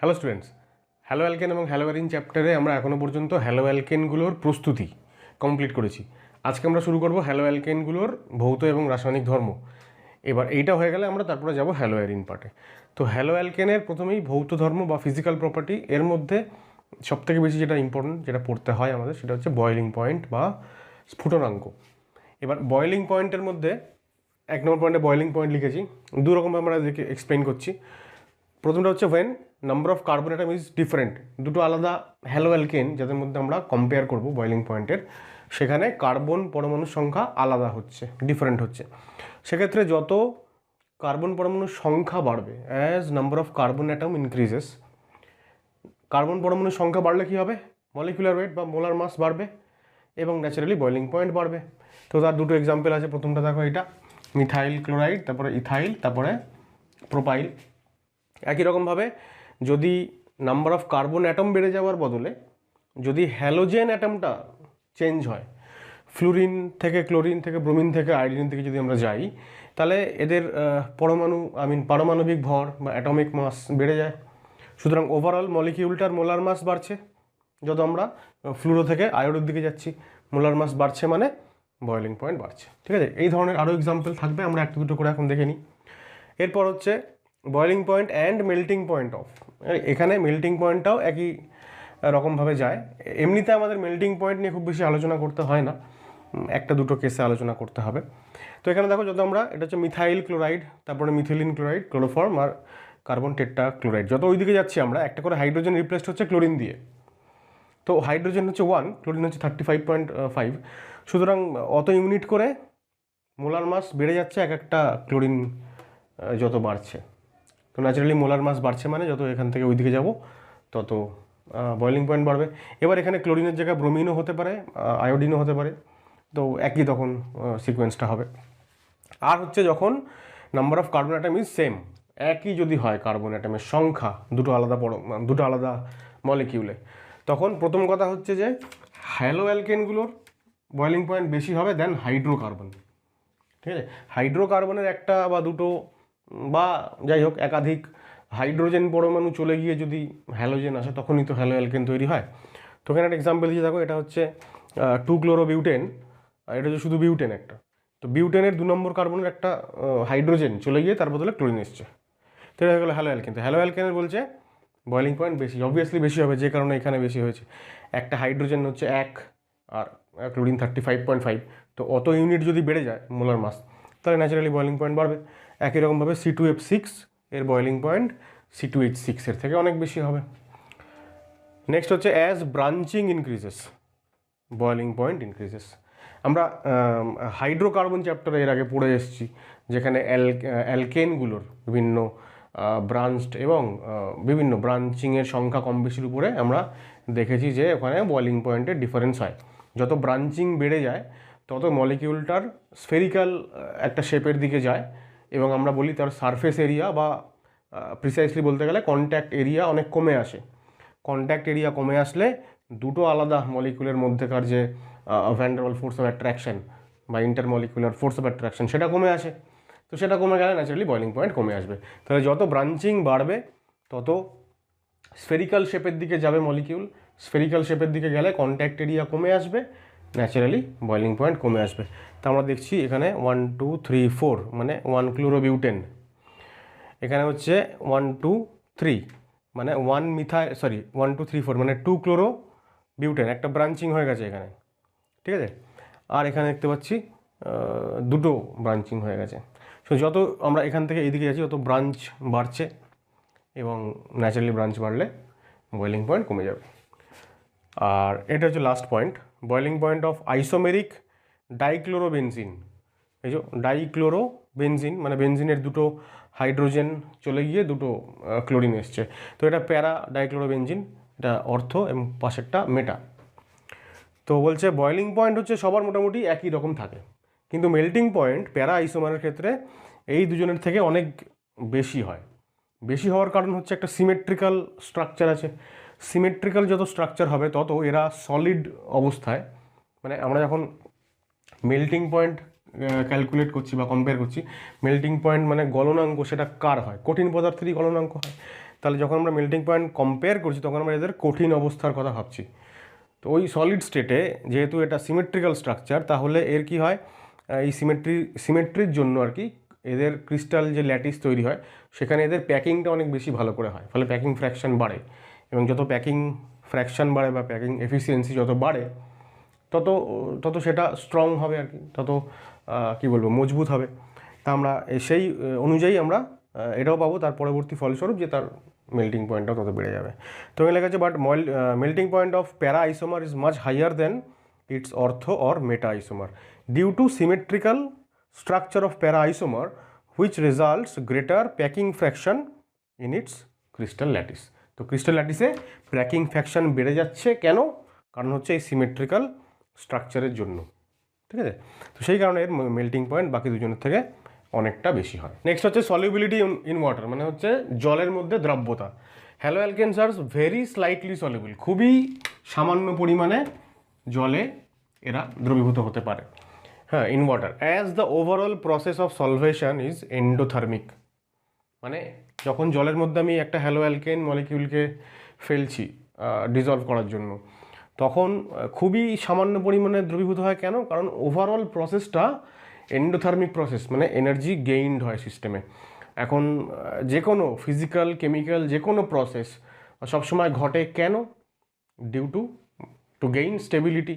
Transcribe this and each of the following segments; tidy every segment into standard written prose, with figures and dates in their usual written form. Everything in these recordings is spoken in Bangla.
হ্যালো স্টুডেন্টস, হ্যালো অ্যালকেন এবং হ্যালো অ্যারিন চ্যাপ্টারে আমরা এখনও পর্যন্ত হ্যালো অ্যালকেনগুলোর প্রস্তুতি কমপ্লিট করেছি। আজকে আমরা শুরু করব হ্যালো অ্যালকেনগুলোর ভৌত এবং রাসায়নিক ধর্ম। এবার এইটা হয়ে গেলে আমরা তারপরে যাব হ্যালো অ্যারিন পার্টে। তো হ্যালো অ্যালকেনের প্রথমেই ভৌত ধর্ম বা ফিজিক্যাল প্রপার্টি, এর মধ্যে সবথেকে বেশি যেটা ইম্পর্টেন্ট, যেটা পড়তে হয় আমাদের, সেটা হচ্ছে বয়েলিং পয়েন্ট বা স্ফুটনাঙ্ক। এবার বয়েলিং পয়েন্টের মধ্যে 1 নম্বর পয়েন্টে বয়েলিং পয়েন্ট লিখেছি, দু রকমভাবে আমরা দেখে এক্সপ্লেন করছি। প্রথমটা হচ্ছে when number of carbon atom is different, দুটো আলাদা হ্যালো অ্যালকেন যাদের মধ্যে আমরা কম্পেয়ার করব বয়েলিং পয়েন্টের, সেখানে কার্বন পরমাণুর সংখ্যা আলাদা হচ্ছে, ডিফারেন্ট হচ্ছে। সেক্ষেত্রে যত কার্বন পরমাণুর সংখ্যা বাড়বে, as number of carbon atom increases, carbon পরমাণুর সংখ্যা বাড়লে কী হবে? মলিকুলার ওয়েট বা মোলার মাস বাড়বে এবং ন্যাচারালি বয়েলিং পয়েন্ট বাড়বে। তো তার দুটো এক্সাম্পল আছে। প্রথমটা দেখো, এটা মিথাইল ক্লোরাইড, তারপরে ইথাইল, তারপরে প্রোপাইল। একই রকমভাবে যদি নাম্বার অফ কার্বন অ্যাটম বেড়ে যাওয়ার বদলে যদি হ্যালোজেন অ্যাটমটা চেঞ্জ হয়, ফ্লুরিন থেকে ক্লোরিন থেকে ব্রোমিন থেকে আয়োডিন থেকে যদি আমরা যাই, তাহলে এদের পারমাণবিক ভর বা অ্যাটমিক মাস বেড়ে যায়। সুতরাং ওভারঅল মলিকিউলটার মোলার মাস বাড়ছে। যত আমরা ফ্লুরো থেকে আয়োডের দিকে যাচ্ছি, মোলার মাস বাড়ছে মানে বয়েলিং পয়েন্ট বাড়ছে। ঠিক আছে, এই ধরনের আরও এক্সাম্পল থাকবে, আমরা একটা দুটো করে এখন দেখে নিই। এরপর হচ্ছে boiling point and melting point of. এখানে মেল্টিং পয়েন্টটাও একই রকমভাবে যায়। এমনিতে আমাদের মেল্টিং পয়েন্ট নিয়ে খুব বেশি আলোচনা করতে হয় না, একটা দুটো কেসে আলোচনা করতে হবে। তো এখানে দেখো, যত আমরা, এটা হচ্ছে মিথাইল ক্লোরাইড, তারপরে মিথিলিন ক্লোরাইড, ক্লোরোফর্ম আর কার্বন টেট্রা ক্লোরাইড, যত ওইদিকে যাচ্ছি আমরা একটা করে হাইড্রোজেন রিপ্লেসড হচ্ছে ক্লোরিন দিয়ে। তো হাইড্রোজেন হচ্ছে 1, ক্লোরিন হচ্ছে 35.5, সুতরাং অত ইউনিট করে মোলার মাস বেড়ে যাচ্ছে এক একটা ক্লোরিন যত বাড়ছে। তো ন্যাচারালি মোলার মাস বাড়ছে মানে যত এখান থেকে ওইদিকে যাব তত বয়েলিং পয়েন্ট বাড়বে। এবার এখানে ক্লোরিনের জায়গায় ব্রোমিনও হতে পারে, আয়োডিনও হতে পারে, তো একই তখন সিকোয়েন্সটা হবে। আর হচ্ছে যখন number of carbon atom is same, একই যদি হয় কার্বন অ্যাটমের সংখ্যা দুটো আলাদা মলিকিউলে, তখন প্রথম কথা হচ্ছে যে হ্যালো অ্যালকেনগুলোর বয়েলিং পয়েন্ট বেশি হবে দেন হাইড্রোকার্বন। ঠিক আছে, হাইড্রোকার্বনের একটা বা দুটো বা যাই হোক একাধিক হাইড্রোজেন পরমাণু চলে গিয়ে যদি হ্যালোজেন আসে, তখনই তো হ্যালো অ্যালকেন তৈরি হয়। তো এখানে একটা এক্সাম্পল দিয়ে দেখো, এটা হচ্ছে 2-ক্লোরোবিউটেন, আর এটা হচ্ছে শুধু বিউটেন একটা। তো বিউটেনের 2 নম্বর কার্বনের একটা হাইড্রোজেন চলে গিয়ে তার বদলে ক্লোরিন এসছে, তো এটা হয়ে গেলো হ্যালো অ্যালকেন। তো হ্যালো অ্যালকেনের বলছে বয়েলিং পয়েন্ট বেশি, অবভিয়াসলি বেশি হবে, যে কারণে এখানে বেশি হয়েছে। একটা হাইড্রোজেন হচ্ছে 1 আর ক্লোরিন 35.5, তো অত ইউনিট যদি বেড়ে যায় মোলার মাস, তাহলে ন্যাচারালি বয়েলিং পয়েন্ট বাড়বে। একই রকমভাবে C2H6 এর বয়েলিং পয়েন্ট C2H6 এর থেকে অনেক বেশি হবে। নেক্সট হচ্ছে as branching increases, boiling point increases. আমরা হাইড্রোকার্বন চ্যাপ্টারে এর আগে পড়ে এসেছি, যেখানে অ্যালকেনগুলোর বিভিন্ন ব্রাঞ্চড এবং বিভিন্ন ব্রাঞ্চিংয়ের সংখ্যা কম বেশির উপরে আমরা দেখেছি যে ওখানে বয়েলিং পয়েন্টের ডিফারেন্স হয়। যত ব্রাঞ্চিং বেড়ে যায় তত মলিকিউলটার স্ফেরিক্যাল একটা শেপের দিকে যায়, এবং আমরা বলি তার সারফেস এরিয়া বা প্রিসাইসলি বলতে গেলে কন্ট্যাক্ট এরিয়া অনেক কমে আসে। কন্ট্যাক্ট এরিয়া কমে আসলে দুটো আলাদা মলিকুলের মধ্যেকার যে van der wall force of attraction বা ইন্টারমলিকুলার ফোর্স অফ অ্যাট্রাকশন, সেটা কমে আসে। তো সেটা কমে গেলে ন্যাচারালি বয়েলিং পয়েন্ট কমে আসবে। তাহলে যত ব্রাঞ্চিং বাড়বে তত স্ফেরিক্যাল শেপের দিকে যাবে মলিকিউল, স্ফেরিক্যাল শেপের দিকে গেলে কন্ট্যাক্ট এরিয়া কমে আসবে, ন্যাচারালি বয়েলিং পয়েন্ট কমে আসবে। তা আমরা দেখছি এখানে 1 2 3 4 মানে 1 ক্লোরোবিউটেন, এখানে হচ্ছে 1 2 3 মানে 1 1 2 3 4 মানে 2 ক্লোরোবিউটেন, একটা ব্রাঞ্চিং হয়ে গেছে এখানে। ঠিক আছে, আর এখানে দেখতে পাচ্ছি দুটো ব্রাঞ্চিং হয়ে গেছে। সো যত আমরা এখান থেকে এইদিকে যাচ্ছি তত ব্রাঞ্চ বাড়ছে, এবং ন্যাচারালি ব্রাঞ্চ বাড়লে বয়েলিং পয়েন্ট কমে যাবে। আর এটা হচ্ছে last point, boiling point of isomeric dichlorobenzene. এই যে ডাইক্লোরোবেনজিন মানে বেনজিনের দুটো হাইড্রোজেন চলে গিয়ে দুটো ক্লোরিন এসছে, তো এটা প্যারা ডাইক্লোরোবেনজিন, এটা অর্থ এবং পাশেরটা মেটা। তো বলছে বয়েলিং পয়েন্ট হচ্ছে সবার মোটামুটি একই রকম থাকে, কিন্তু মেল্টিং পয়েন্ট প্যারা আইসোমারের ক্ষেত্রে এই দুজনের থেকে অনেক বেশি হয়। বেশি হওয়ার কারণ হচ্ছে একটা সিমেট্রিক্যাল স্ট্রাকচার আছে। সিমেট্রিক্যাল যত স্ট্রাকচার হবে তত এরা সলিড অবস্থায়, মানে আমরা যখন মেল্টিং পয়েন্ট ক্যালকুলেট করছি বা কম্পেয়ার করছি, মেল্টিং পয়েন্ট মানে গলনাঙ্ক, সেটা কার হয়? কঠিন পদার্থেরই গলনাঙ্ক হয়। তাহলে যখন আমরা মেল্টিং পয়েন্ট কম্পেয়ার করছি তখন আমরা এদের কঠিন অবস্থার কথা ভাবছি। তো ওই সলিড স্টেটে যেহেতু এটা সিমেট্রিক্যাল স্ট্রাকচার, তাহলে এর কি হয়, এই সিমেট্রির জন্য আর কি এদের ক্রিস্টাল যে ল্যাটিস তৈরি হয় সেখানে এদের প্যাকিংটা অনেক বেশি ভালো করে হয়, ফলে প্যাকিং ফ্র্যাকশন বাড়ে, এবং যত প্যাকিং ফ্র্যাকশন বাড়ে বা প্যাকিং এফিসিয়েন্সি যত বাড়ে তত তত সেটা স্ট্রং হবে আর কি, তত কী বলবো, মজবুত হবে। তা আমরা সেই অনুযায়ী আমরা এটাও পাবো, তার পরবর্তী ফলস্বরূপ যে তার মেল্টিং পয়েন্টটাও তত বেড়ে যাবে। তো এখানে লেখা আছে but melting point of para isomer is much higher than its ortho or meta isomer due to symmetrical structure of para isomer which results greater packing fraction in its crystal lattice. তো ক্রিস্টাল ল্যাটিসে প্যাকিং ফ্র্যাকশন বেড়ে যাচ্ছে কেন? কারণ হচ্ছে এই সিমেট্রিক্যাল স্ট্রাকচারের জন্য, ঠিক আছে। তো সেই কারণে এর মেল্টিং পয়েন্ট বাকি দুজনের থেকে অনেকটা বেশি হয়। নেক্সট হচ্ছে সলিউবিলিটি ইন ওয়াটার, মানে হচ্ছে জলের মধ্যে দ্রব্যতা। Haloalkanes are very slightly soluble, খুবই সামান্য পরিমাণে জলে এরা দ্রবীভূত হতে পারে, হ্যাঁ, in water, as the overall process of solvation is endothermic. মানে যখন জলের মধ্যে আমি একটা হ্যালো অ্যালকেন মলিকিউলকে ফেলছি ডিজলভ করার জন্য, তখন খুবই সামান্য পরিমাণে দ্রবীভূত হয়। কেন? কারণ ওভারঅল প্রসেসটা এন্ডোথার্মিক প্রসেস, মানে এনার্জি গেইনড হয় সিস্টেমে। এখন যে কোনো ফিজিক্যাল কেমিক্যাল যে কোনো প্রসেস সবসময় ঘটে কেন? Due to gain stability.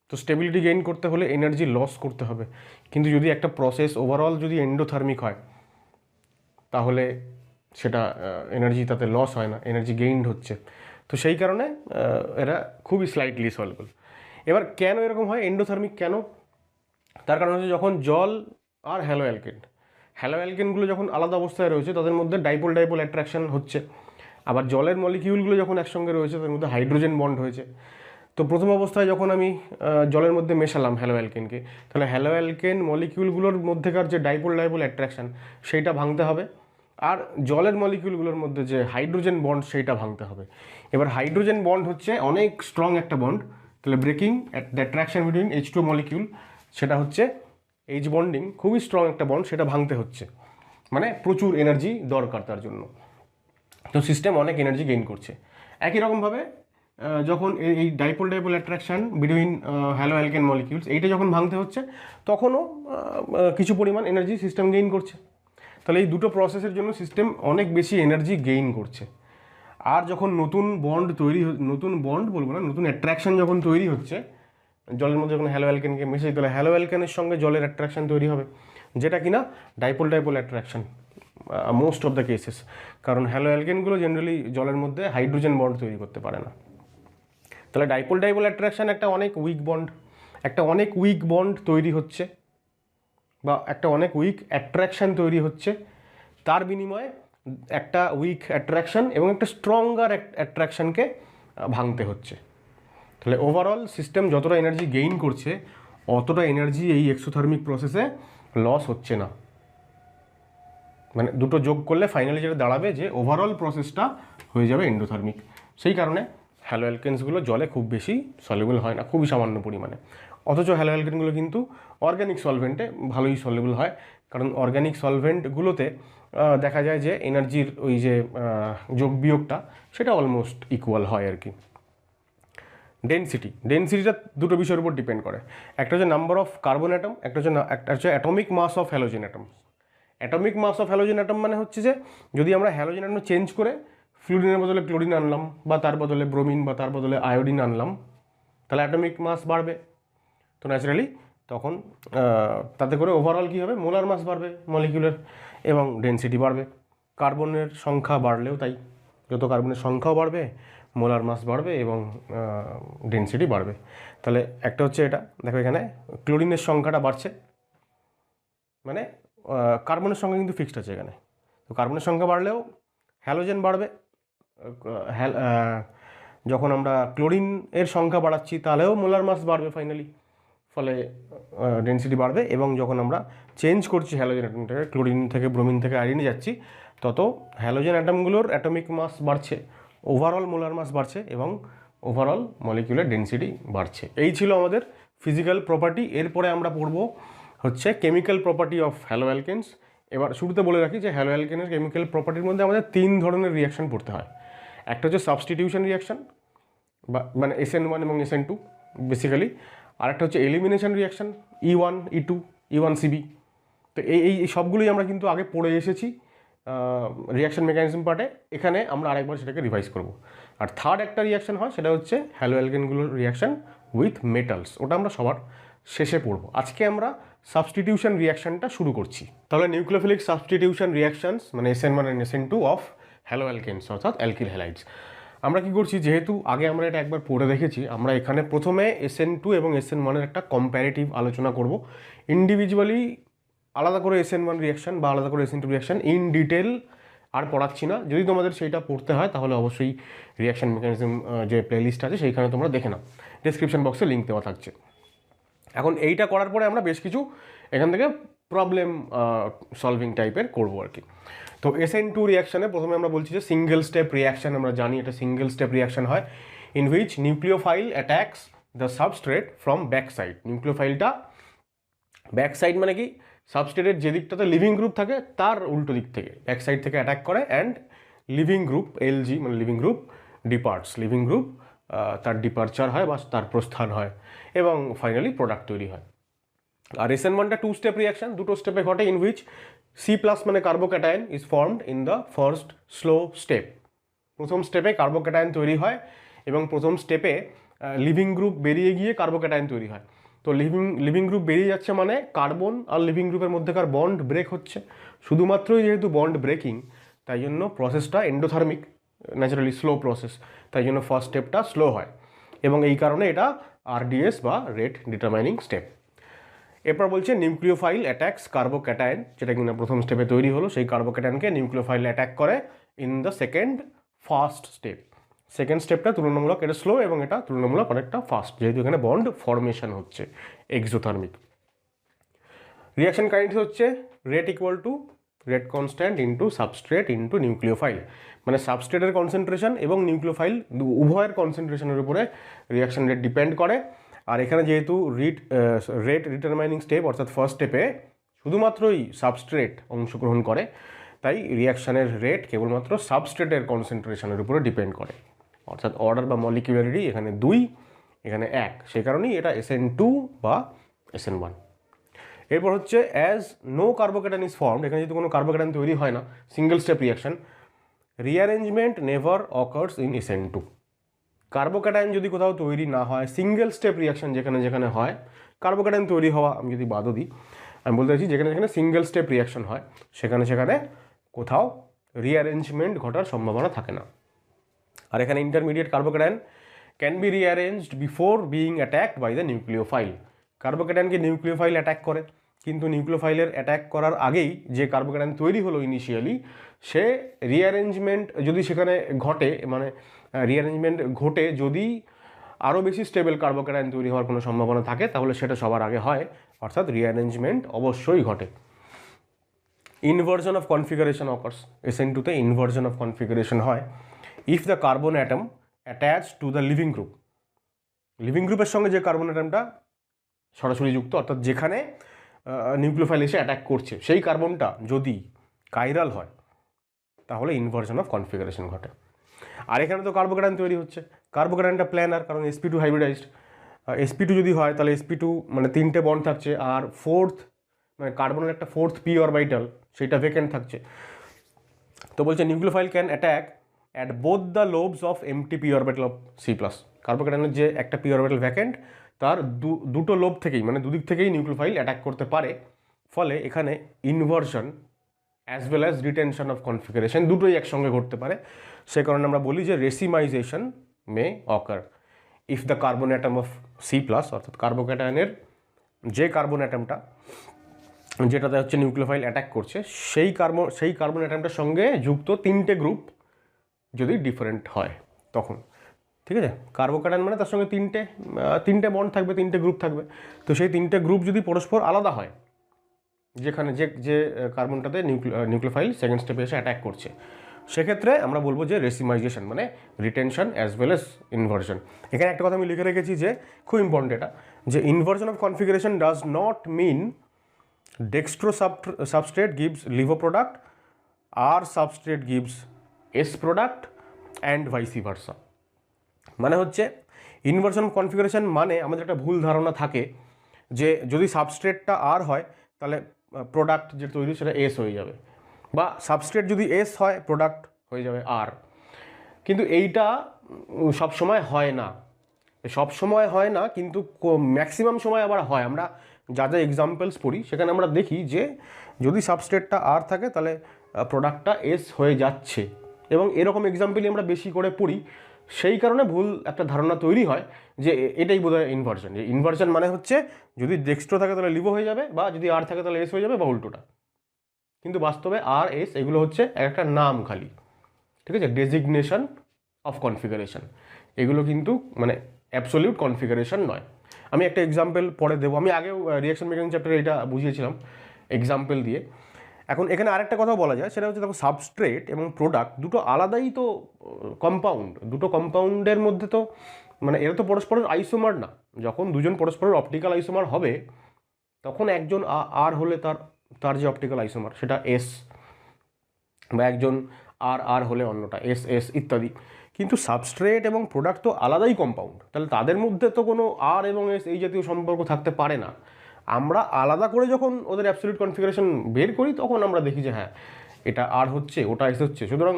তো স্টেবিলিটি গেইন করতে হলে এনার্জি লস করতে হবে, কিন্তু যদি একটা প্রসেস ওভারঅল যদি এন্ডোথার্মিক হয় তাহলে সেটা এনার্জি তাতে লস হয় না, এনার্জি গেইনড হচ্ছে। তো সেই কারণে এরা খুবই স্লাইটলি সলভেবল। এবার কেন এরকম হয় এন্ডোথার্মিক কেন? তার কারণ হচ্ছে যখন জল আর হ্যালো অ্যালকেনগুলো যখন আলাদা অবস্থায় রয়েছে তাদের মধ্যে ডাইপোল অ্যাট্রাকশন হচ্ছে, আবার জলের মলিকিউলগুলো যখন একসঙ্গে রয়েছে তাদের মধ্যে হাইড্রোজেন বন্ড হয়েছে। তো প্রথম অবস্থায় যখন আমি জলের মধ্যে মেশালাম হ্যালো অ্যালকেনকে, তাহলে হ্যালো অ্যালকেন মলিকিউলগুলোর মধ্যেকার যে ডাইপোল অ্যাট্রাকশন সেইটা ভাঙতে হবে, আর জলের মলিকিউলগুলোর মধ্যে যে হাইড্রোজেন বন্ড সেইটা ভাঙতে হবে। এবার হাইড্রোজেন বন্ড হচ্ছে অনেক স্ট্রং একটা বন্ড, তাহলে breaking the attraction between H2 molecule, সেটা হচ্ছে এইচ বন্ডিং, খুবই স্ট্রং একটা বন্ড, সেটা ভাঙতে হচ্ছে, মানে প্রচুর এনার্জি দরকার তার জন্য। তো সিস্টেম অনেক এনার্জি গেইন করছে। একই রকমভাবে যখন এই dipole attraction between hello alkane molecules এইটা যখন ভাঙতে হচ্ছে তখনও কিছু পরিমাণ এনার্জি সিস্টেম গেইন করছে। তাহলে এই দুটো প্রসেসের জন্য সিস্টেম অনেক বেশি এনার্জি গেইন করছে। আর যখন নতুন বন্ড বলবো না, নতুন অ্যাট্রাকশন যখন তৈরি হচ্ছে জলের মধ্যে, যখন হ্যালো অ্যালকেনকে মিশে, তাহলে হ্যালো অ্যালকেনের সঙ্গে জলের অ্যাট্রাকশন তৈরি হবে, যেটা কিনা dipole attraction most of the cases. কারণ হ্যালো অ্যালকেনগুলো জেনারেলি জলের মধ্যে হাইড্রোজেন বন্ড তৈরি করতে পারে না। তাহলে ডাইপোল অ্যাট্রাকশন একটা অনেক উইক বন্ড তৈরি হচ্ছে, বা একটা অনেক উইক অ্যাট্রাকশন তৈরি হচ্ছে, তার বিনিময়ে একটা উইক অ্যাট্রাকশন এবং একটা স্ট্রঙ্গার অ্যাট্রাকশনকে ভাঙতে হচ্ছে। তাহলে ওভারঅল সিস্টেম যতটা এনার্জি গেইন করছে অতটা এনার্জি এই এক্সোথার্মিক প্রসেসে লস হচ্ছে না। মানে দুটো যোগ করলে ফাইনালি যেটা দাঁড়াবে যে ওভারঅল প্রসেসটা হয়ে যাবে এন্ডোথার্মিক। সেই কারণে হ্যালো অ্যালকেনসগুলো জলে খুব বেশি সলিউবল হয় না, খুবই সামান্য পরিমাণে। অথচ হ্যালো অ্যালকেনগুলো কিন্তু অর্গ্যানিক সলভেন্টে ভালোই সলিউবল হয়, কারণ অর্গ্যানিক সলভেন্টগুলোতে দেখা যায় যে এনার্জির ওই যে যোগ বিয়োগটা সেটা অলমোস্ট ইকুয়াল হয় আর কি। ডেনসিটিটা দুটো বিষয়ের উপর ডিপেন্ড করে, একটা হচ্ছে নাম্বার অফ কার্বন অ্যাটম, একটা হচ্ছে atomic mass of halogen atom. Atomic mass of halogen atom মানে হচ্ছে যে যদি আমরা হ্যালোজেন অ্যাটম চেঞ্জ করে ফ্লুরিনের বদলে ক্লোরিন আনলাম, বা তার বদলে ব্রোমিন, বা তার বদলে আয়োডিন আনলাম, তাহলে অ্যাটমিক মাস বাড়বে। তো ন্যাচারালি তখন তাতে করে ওভারঅল কী হবে, মোলার মাস বাড়বে মলিকিউলের, এবং ডেনসিটি বাড়বে। কার্বনের সংখ্যা বাড়লেও তাই, যত কার্বনের সংখ্যাও বাড়বে মোলার মাস বাড়বে এবং ডেনসিটি বাড়বে। তাহলে একটা হচ্ছে এটা দেখো, এখানে ক্লোরিনের সংখ্যাটা বাড়ছে, মানে কার্বনের সংখ্যা কিন্তু ফিক্সড আছে এখানে। তো কার্বনের সংখ্যা বাড়লেও হ্যালোজেন বাড়বে, যখন আমরা ক্লোরিনের সংখ্যা বাড়াচ্ছি তাহলেও মোলার মাস বাড়বে ফাইনালি, ফলে ডেনসিটি বাড়বে। এবং যখন আমরা চেঞ্জ করছি হ্যালোজেন অ্যাটমটাকে, ক্লোরিন থেকে ব্রোমিন থেকে আয়োডিনে যাচ্ছি, তত হ্যালোজেন অ্যাটমগুলোর অ্যাটমিক মাস বাড়ছে, ওভারঅল মোলার মাস বাড়ছে, এবং ওভারঅল মলিকিউলার ডেনসিটি বাড়ছে। এই ছিল আমাদের ফিজিক্যাল প্রপার্টি। এরপরে আমরা পড়ব হচ্ছে কেমিক্যাল প্রপার্টি অফ হ্যালো অ্যালকেনস, এবার শুরুতে বলে রাখি যে হ্যালো অ্যালকেনের কেমিক্যাল প্রপার্টির মধ্যে আমাদের 3 ধরনের রিয়াকশন পড়তে হয়। একটা হচ্ছে সাবস্টিটিউশন রিয়াকশন বা মানে SN1 এবং SN2 বেসিক্যালি, আর একটা হচ্ছে elimination reaction E1 E2 E1CB। তো এই সবগুলোই আমরা কিন্তু আগে পড়ে এসেছি রিয়াকশন মেকানিজম পার্টে। এখানে আমরা আরেকবার সেটাকে রিভাইজ করব। আর থার্ড একটা রিয়াকশন হয়, সেটা হচ্ছে হ্যালো অ্যালকেনগুলোর রিয়াকশন উইথ মেটালস, ওটা আমরা সবার শেষে পড়বো। আজকে আমরা সাবস্টিটিউশন রিয়াকশনটা শুরু করছি। তাহলে নিউক্লিওফিলিক সাবস্টিটিউশন রিয়াকশনস মানে SN1 and SN2 of hello অ্যালকেনস অর্থাৎ অ্যালকিল হ্যালাইডস। আমরা কি করছি, যেহেতু আগে আমরা এটা একবার পড়ে দেখেছি, আমরা এখানে প্রথমে SN2 এবং SN1 এর একটা কম্প্যারেটিভ আলোচনা করব। ইন্ডিভিজুয়ালি আলাদা করে SN1 রিয়াকশন বা আলাদা করে SN2 রিয়াকশন ইন ডিটেল আর পড়াচ্ছি না। যদি তোমাদের সেইটা পড়তে হয় তাহলে অবশ্যই রিয়াকশন মেকানিজম যে প্লেলিস্ট আছে সেইখানে তোমরা দেখে নাও, ডিসক্রিপশন বক্সে লিঙ্ক দেওয়া থাকছে। এখন এইটা করার পরে আমরা বেশ কিছু এখান থেকে প্রবলেম সলভিং টাইপের করবো আর কি। তো SN2 রিয়াকশানে প্রথমে আমরা বলছি যে সিঙ্গেল স্টেপ রিয়াকশান, আমরা জানি এটা সিঙ্গেল স্টেপ রিয়াকশান হয় in which nucleophile attacks the substrate from back side. নিউক্লিওফাইলটা ব্যাক সাইড মানে কি, সাবস্ট্রেটের যে দিকটাতে লিভিং গ্রুপ থাকে তার উল্টো দিক থেকে ব্যাক সাইড থেকে অ্যাটাক করে অ্যান্ড লিভিং গ্রুপ LG মানে living group departs, living group তার ডিপার্চার হয় বা তার প্রস্থান হয় এবং ফাইনালি প্রোডাক্ট তৈরি হয়। আর SN1টা 2 স্টেপ রিয়াকশন, দুটো স্টেপে ঘটে ইন হুইচ C+ মানে carbocation is formed in the first slow step. প্রথম স্টেপে কার্বোক্যাটায়ন তৈরি হয় এবং প্রথম স্টেপে লিভিং গ্রুপ বেরিয়ে গিয়ে কার্বোক্যাটায়ন তৈরি হয়। তো লিভিং গ্রুপ বেরিয়ে যাচ্ছে মানে কার্বন আর লিভিং গ্রুপের মধ্যেকার বন্ড ব্রেক হচ্ছে। শুধুমাত্রই যেহেতু বন্ড ব্রেকিং, তাই জন্য প্রসেসটা এন্ডোথার্মিক, ন্যাচারালি স্লো প্রসেস, তাই জন্য ফার্স্ট স্টেপটা স্লো হয় এবং এই কারণে এটা RDS বা রেট ডিটারমাইনিং স্টেপ। এরপর বলছে নিউক্লিওফাইল অ্যাটাক্স কার্বোক্যাটায়ন, যেটা কিনা প্রথম স্টেপে তৈরি হলো, সেই কার্বোক্যাটায়নকে নিউক্লিওফাইল অ্যাটাক করে in the second first step. Second স্টেপটা তুলনামূলক এটা স্লো এবং এটা তুলনামূলক অনেকটা ফাস্ট, যেহেতু এখানে বন্ড ফর্মেশন হচ্ছে এক্সোথার্মিক। রিয়াকশন কাইনেটিক্স হচ্ছে rate equal to rate constant into substrate into nucleophile, মানে সাবস্ট্রেটের কনসেন্ট্রেশন এবং নিউক্লিওফাইল উভয়ের কনসেন্ট্রেশনের উপরে রিয়াকশন রেট ডিপেন্ড করে। আর এখানে যেহেতু রেট ডিটারমাইনিং স্টেপ অর্থাৎ ফার্স্ট স্টেপে শুধুমাত্রই সাবস্ট্রেট অংশগ্রহণ করে, তাই রিয়াকশানের রেট কেবলমাত্র সাবস্ট্রেটের কনসেন্ট্রেশনের উপরে ডিপেন্ড করে। অর্থাৎ অর্ডার বা মলিকুলারিটি এখানে 2, এখানে 1, সেই কারণেই এটা SN2 বা SN1। এরপর হচ্ছে as no carbocation is formed, এখানে যেহেতু কোনো কার্বোক্যাটায়ন তৈরি হয় না, single step reaction, rearrangement never occurs in SN2। Carbocation যদি কোথাও তৈরি না হয়, সিঙ্গেল স্টেপ রিয়াকশন যেখানে যেখানে হয়, কার্বোক্যাটায়ন তৈরি হওয়া আমি যদি বাদও দিই, আমি বলতে চাইছি যেখানে যেখানে সিঙ্গেল স্টেপ রিয়াকশন হয় সেখানে সেখানে কোথাও রিঅ্যারেঞ্জমেন্ট ঘটার সম্ভাবনা থাকে না। আর এখানে intermediate carbocation can be rearranged before being attacked by the nucleophile. কার্বোক্যাটায়নকে নিউক্লিওফাইল অ্যাটাক করে, কিন্তু নিউক্লিওফাইলের অ্যাটাক করার আগেই যে কার্বোক্যাটায়ন তৈরি হলো ইনিশিয়ালি, সে রিঅ্যারেঞ্জমেন্ট যদি সেখানে ঘটে, মানে রিঅ্যারেঞ্জমেন্ট ঘটে যদি আরও বেশি স্টেবল কার্বোক্যাটায়ন তৈরি হওয়ার কোনো সম্ভাবনা থাকে, তাহলে সেটা সবার আগে হয়, অর্থাৎ রিঅ্যারেঞ্জমেন্ট অবশ্যই ঘটে। ইনভার্জন অফ কনফিগারেশন অকার্স, SN2তে ইনভার্জন অফ কনফিগারেশন হয় if the carbon atom attach to the leaving group. Leaving গ্রুপের সঙ্গে যে কার্বন অ্যাটমটা সরাসরি যুক্ত, অর্থাৎ যেখানে নিউক্লিওফাইল এসে অ্যাটাক করছে, সেই কার্বনটা যদি কাইরাল হয় তাহলে ইনভার্জন অফ কনফিগারেশন ঘটে। আর এখানে তো কার্বোক্যাটায়ন তৈরি হচ্ছে, কার্বোক্যাটায়নটা প্ল্যানার, কারণ sp2 হাইব্রিডাইজড। sp2 যদি হয় তাহলে sp2 মানে 3টে বন্ড থাকছে, আর ফোর্থ মানে কার্বনের একটা ফোর্থ p অরবিটাল সেটা ভেকেন্ট থাকছে। তো বলছে nucleophile can attack at both the lobes of empty p orbital of C+। কার্বোক্যাটায়নের যে একটা p অরবিটাল ভ্যাকেন্ট, তার দুটো লোব থেকেই মানে দুদিক থেকেই নিউক্লিওফাইল অ্যাটাক করতে পারে। ফলে এখানে inversion as well as retention of configuration দুটোই একসঙ্গে ঘটতে পারে। সে কারণে আমরা বলি যে racemization may occur if the carbon atom of C+, অর্থাৎ কার্বোক্যাটায়নের যে কার্বন অ্যাটমটা যেটাতে হচ্ছে নিউক্লিওফাইল অ্যাটাক করছে, সেই কার্বন অ্যাটমটার সঙ্গে যুক্ত 3টে গ্রুপ যদি ডিফারেন্ট হয় তখন, ঠিক আছে। কার্বোক্যাটায়ন মানে তার সঙ্গে তিনটে বন্ড থাকবে, 3টে গ্রুপ থাকবে। তো সেই 3টে গ্রুপ যদি পরস্পর আলাদা হয়, যেখানে যে কার্বনটাতে নিউক্লিওফাইল সেকেন্ড স্টেপে এসে অ্যাটাক করছে, সেক্ষেত্রে আমরা বলবো যে রেসিমাইজেশন মানে retention as well as inversion. এখানে একটা কথা আমি লিখে রেখেছি যে খুব ইম্পর্টেন্ট এটা, যে inversion of configuration does not mean dextro substrate gives laevo product, আর substrate gives S product and vice versa. মানে হচ্ছে ইনভার্সন কনফিগারেশন মানে আমাদের একটা ভুল ধারণা থাকে যে যদি সাবস্ট্রেটটা আর হয় তাহলে প্রোডাক্ট যে তৈরি সেটা এস হয়ে যাবে, বা সাবস্ট্রেট যদি এস হয় প্রোডাক্ট হয়ে যাবে আর। কিন্তু এইটা সবসময় হয় না, সবসময় হয় না, কিন্তু ম্যাক্সিমাম সময় আবার হয়। আমরা যা যা এক্সাম্পলস পড়ি সেখানে আমরা দেখি যে যদি সাবস্ট্রেটটা আর থাকে তাহলে প্রোডাক্টটা এস হয়ে যাচ্ছে, এবং এরকম এক্সাম্পলই আমরা বেশি করে পড়ি। সেই কারণে ভুল একটা ধারণা তৈরি হয় যে এটাই বোধহয় ইনভার্সন, যে ইনভার্সন মানে হচ্ছে যদি ডেক্সট্রো থাকে তাহলে লিভো হয়ে যাবে, বা যদি আর থাকে তাহলে এস হয়ে যাবে, বা উল্টোটা। কিন্তু বাস্তবে আর এস এগুলো হচ্ছে একটা নাম খালি, ঠিক আছে, ডেজিগনেশন অফ কনফিগারেশন। এগুলো কিন্তু মানে অ্যাবসলিউট কনফিগারেশন নয়। আমি একটা এক্সাম্পল পরে দেবো, আমি আগেও রিঅ্যাকশন মেকানিজম চ্যাপ্টারে এটা বুঝিয়েছিলাম এক্সাম্পল দিয়ে। এখন এখানে আরেকটা কথা বলা যায়, সেটা হচ্ছে দেখো সাবস্ট্রেট এবং প্রোডাক্ট দুটো আলাদাই তো কম্পাউন্ড, দুটো কম্পাউন্ডের মধ্যে তো মানে এরা তো পরস্পরের আইসোমার না। যখন দুজন পরস্পরের অপটিক্যাল আইসোমার হবে তখন একজন আর হলে তার যে অপটিক্যাল আইসোমার সেটা এস, বা একজন আর হলে অন্যটা এস এস ইত্যাদি। কিন্তু সাবস্ট্রেট এবং প্রোডাক্ট তো আলাদাই কম্পাউন্ড, তাহলে তাদের মধ্যে তো কোনো আর এবং এস এই জাতীয় সম্পর্ক থাকতে পারে না। আমরা আলাদা করে যখন ওদের অ্যাবসলিউট কনফিগারেশন বের করি তখন আমরা দেখি যে হ্যাঁ এটা আর হচ্ছে ওটা এস হচ্ছে। সুতরাং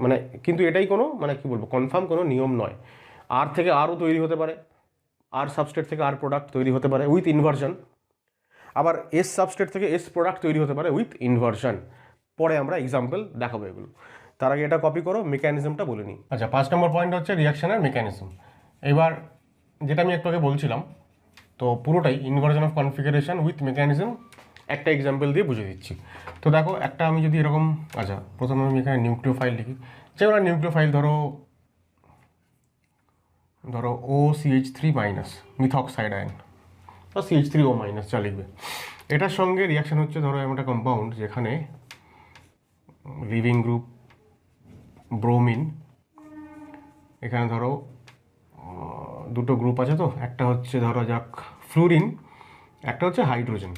মানে কিন্তু এটাই কোনো মানে কী বলবো কনফার্ম কোনো নিয়ম নয়। আর থেকে আরও তৈরি হতে পারে, আর সাবস্ট্রেট থেকে আর প্রোডাক্ট তৈরি হতে পারে উইথ ইনভার্সন, আবার এস সাবস্ট্রেট থেকে এস প্রোডাক্ট তৈরি হতে পারে উইথ ইনভার্সন। পরে আমরা এক্সাম্পল দেখাবো এগুলো। তার আগে এটা কপি করো, মেকানিজমটা বলে নিই। আচ্ছা, 5 নম্বর পয়েন্ট হচ্ছে রিয়াকশনের মেকানিজম। এবার যেটা আমি একটু আগে বলছিলাম, তো পুরোটাই inversion of configuration with mechanism একটা এক্সাম্পল দিয়ে বুঝে দিচ্ছি। তো দেখো একটা আমি যদি এরকম, আচ্ছা প্রথমে আমি এখানে নিউক্লিওফাইল লিখি, যেমন নিউক্লিওফাইল ধরো OCH3 মাইনাস মিথক্সাইড আয়ন, বা CH3O মাইনাস যা লিখবে। এটার সঙ্গে রিয়াকশান হচ্ছে ধরো এমন একটা কম্পাউন্ড যেখানে লিভিং গ্রুপ ব্রোমিন, এখানে ধরো দুটো গ্রুপ আছে, তো একটা হচ্ছে ধরো যাক ফ্লুরিন, একটা হচ্ছে হাইড্রোজেন,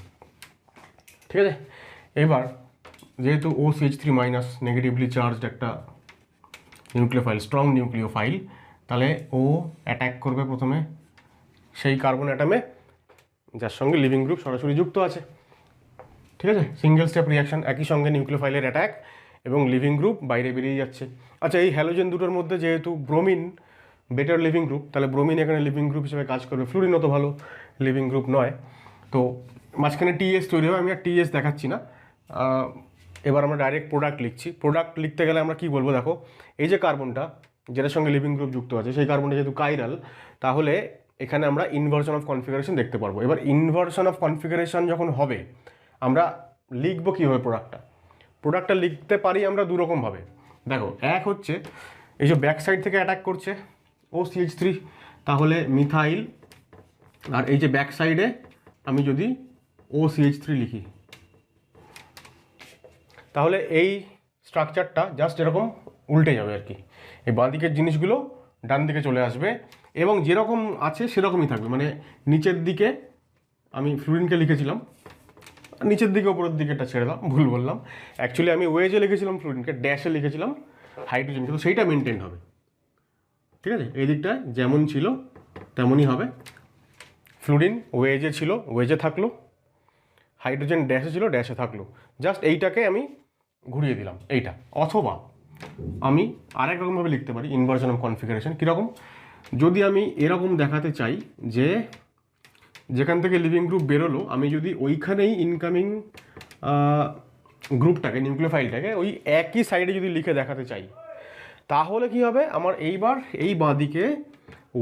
ঠিক আছে। এবার যেহেতু OCH3 মাইনাস নেগেটিভলি চার্জড একটা নিউক্লিওফাইল, স্ট্রং নিউক্লিওফাইল, তাহলে ও অ্যাটাক করবে প্রথমে সেই কার্বন অ্যাটমে যার সঙ্গে লিভিং গ্রুপ সরাসরি যুক্ত আছে, ঠিক আছে। সিঙ্গেল স্টেপ রিয়াকশন, একই সঙ্গে নিউক্লিওফাইলের অ্যাটাক এবং লিভিং গ্রুপ বাইরে বেরিয়ে যাচ্ছে। আচ্ছা, এই হ্যালোজেন দুটোর মধ্যে যেহেতু ব্রোমিন বেটার লিভিং গ্রুপ, তাহলে ব্রোমিন এখানে লিভিং গ্রুপ হিসেবে কাজ করবে, ফ্লুরিন অত ভালো লিভিং গ্রুপ নয়। তো মাঝখানে TS তৈরি হবে, আমি আর TS দেখাচ্ছি না। এবার আমরা ডাইরেক্ট প্রোডাক্ট লিখছি। প্রোডাক্ট লিখতে গেলে আমরা কি বলবো, দেখো এই যে কার্বনটা যেটার সঙ্গে লিভিং গ্রুপ যুক্ত আছে সেই কার্বনটা যেহেতু কাইরাল, তাহলে এখানে আমরা ইনভার্সন অফ কনফিগারেশন দেখতে পারবো। এবার ইনভার্সন অফ কনফিগারেশন যখন হবে আমরা লিখবো কীভাবে প্রোডাক্টটা লিখতে পারি আমরা দুরকমভাবে। দেখো, এক হচ্ছে এই যে ব্যাক সাইড থেকে অ্যাটাক করছে OCH3, তাহলে মিথাইল, আর এই যে ব্যাক সাইডে আমি যদি OCH3 লিখি তাহলে এই স্ট্রাকচারটা জাস্ট এরকম উল্টে যাবে আর কি। এই বাঁ দিকের জিনিসগুলো ডান দিকে চলে আসবে এবং যেরকম আছে সেরকমই থাকবে। মানে নিচের দিকে আমি ফ্লুরিনকে লিখেছিলাম, নিচের দিকে ওপরের দিকে এটা ছেড়ে দাম, ভুল বললাম। অ্যাকচুয়ালি আমি ওয়েজে লিখেছিলাম ফ্লুরিনকে, ড্যাশে লিখেছিলাম হাইড্রোজেন, কিন্তু সেইটা মেনটেন হবে, ঠিক আছে। এই দিকটায় যেমন ছিল তেমনই হবে। ফ্লুরিন ওয়েজে ছিল, ওয়েজে থাকলো, হাইড্রোজেন ড্যাশে ছিল, ড্যাশে থাকলো। জাস্ট এইটাকে আমি ঘুরিয়ে দিলাম এইটা। অথবা আমি আরেক রকমভাবে লিখতে পারি ইনভার্সন অফ কনফিগারেশন। কীরকম, যদি আমি এরকম দেখাতে চাই যে যেখান থেকে লিভিং গ্রুপ বেরোলো আমি যদি ওইখানেই ইনকামিং গ্রুপটাকে নিউক্লিওফাইলটাকে ওই একই সাইডে যদি লিখে দেখাতে চাই, তাহলে কি হবে, আমার এইবার এই বাঁদিকে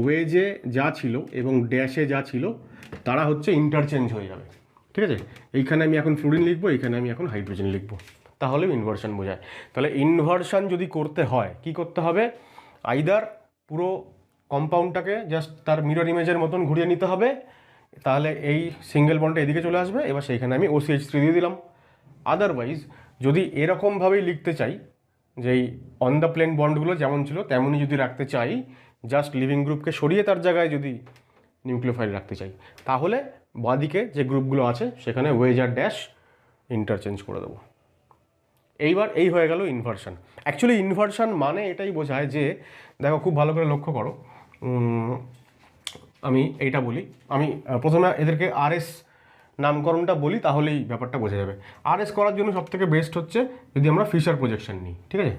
ওয়েজে যা ছিল এবং ড্যাশে যা ছিল তারা হচ্ছে ইন্টারচেঞ্জ হয়ে যাবে, ঠিক আছে। এইখানে আমি এখন ফ্লুরিন লিখবো, এইখানে আমি এখন হাইড্রোজেন লিখবো, তাহলেও ইনভার্সন বোঝায়। তাহলে ইনভার্সন যদি করতে হয় কি করতে হবে, আইদার পুরো কম্পাউন্ডটাকে জাস্ট তার মিরর ইমেজের মতন ঘুরিয়ে নিতে হবে, তাহলে এই সিঙ্গেল বন্ডটা এদিকে চলে আসবে, এবার সেইখানে আমি OCH3 দিয়ে দিলাম। আদারওয়াইজ যদি এরকমভাবেই লিখতে চাই যে এই অন দ্য প্লেন বন্ডগুলো যেমন ছিল তেমনই যদি রাখতে চাই, জাস্ট লিভিং গ্রুপকে সরিয়ে তার জায়গায় যদি নিউক্লিওফাইল রাখতে চাই, তাহলে বাঁদিকে যে গ্রুপগুলো আছে সেখানে ওয়েজ আর ড্যাশ ইন্টারচেঞ্জ করে দেবো। এইবার এই হয়ে গেল ইনভার্সন। অ্যাকচুয়ালি ইনভার্সন মানে এটাই বোঝায় যে, দেখো খুব ভালো করে লক্ষ্য করো, আমি এইটা বলি, আমি প্রথমে এদেরকে আরএস নামকরণটা বলি, তাহলেই ব্যাপারটা বোঝা যাবে। আরএস করার জন্য সবথেকে বেস্ট হচ্ছে যদি আমরা ফিশার প্রজেকশন নিই, ঠিক আছে?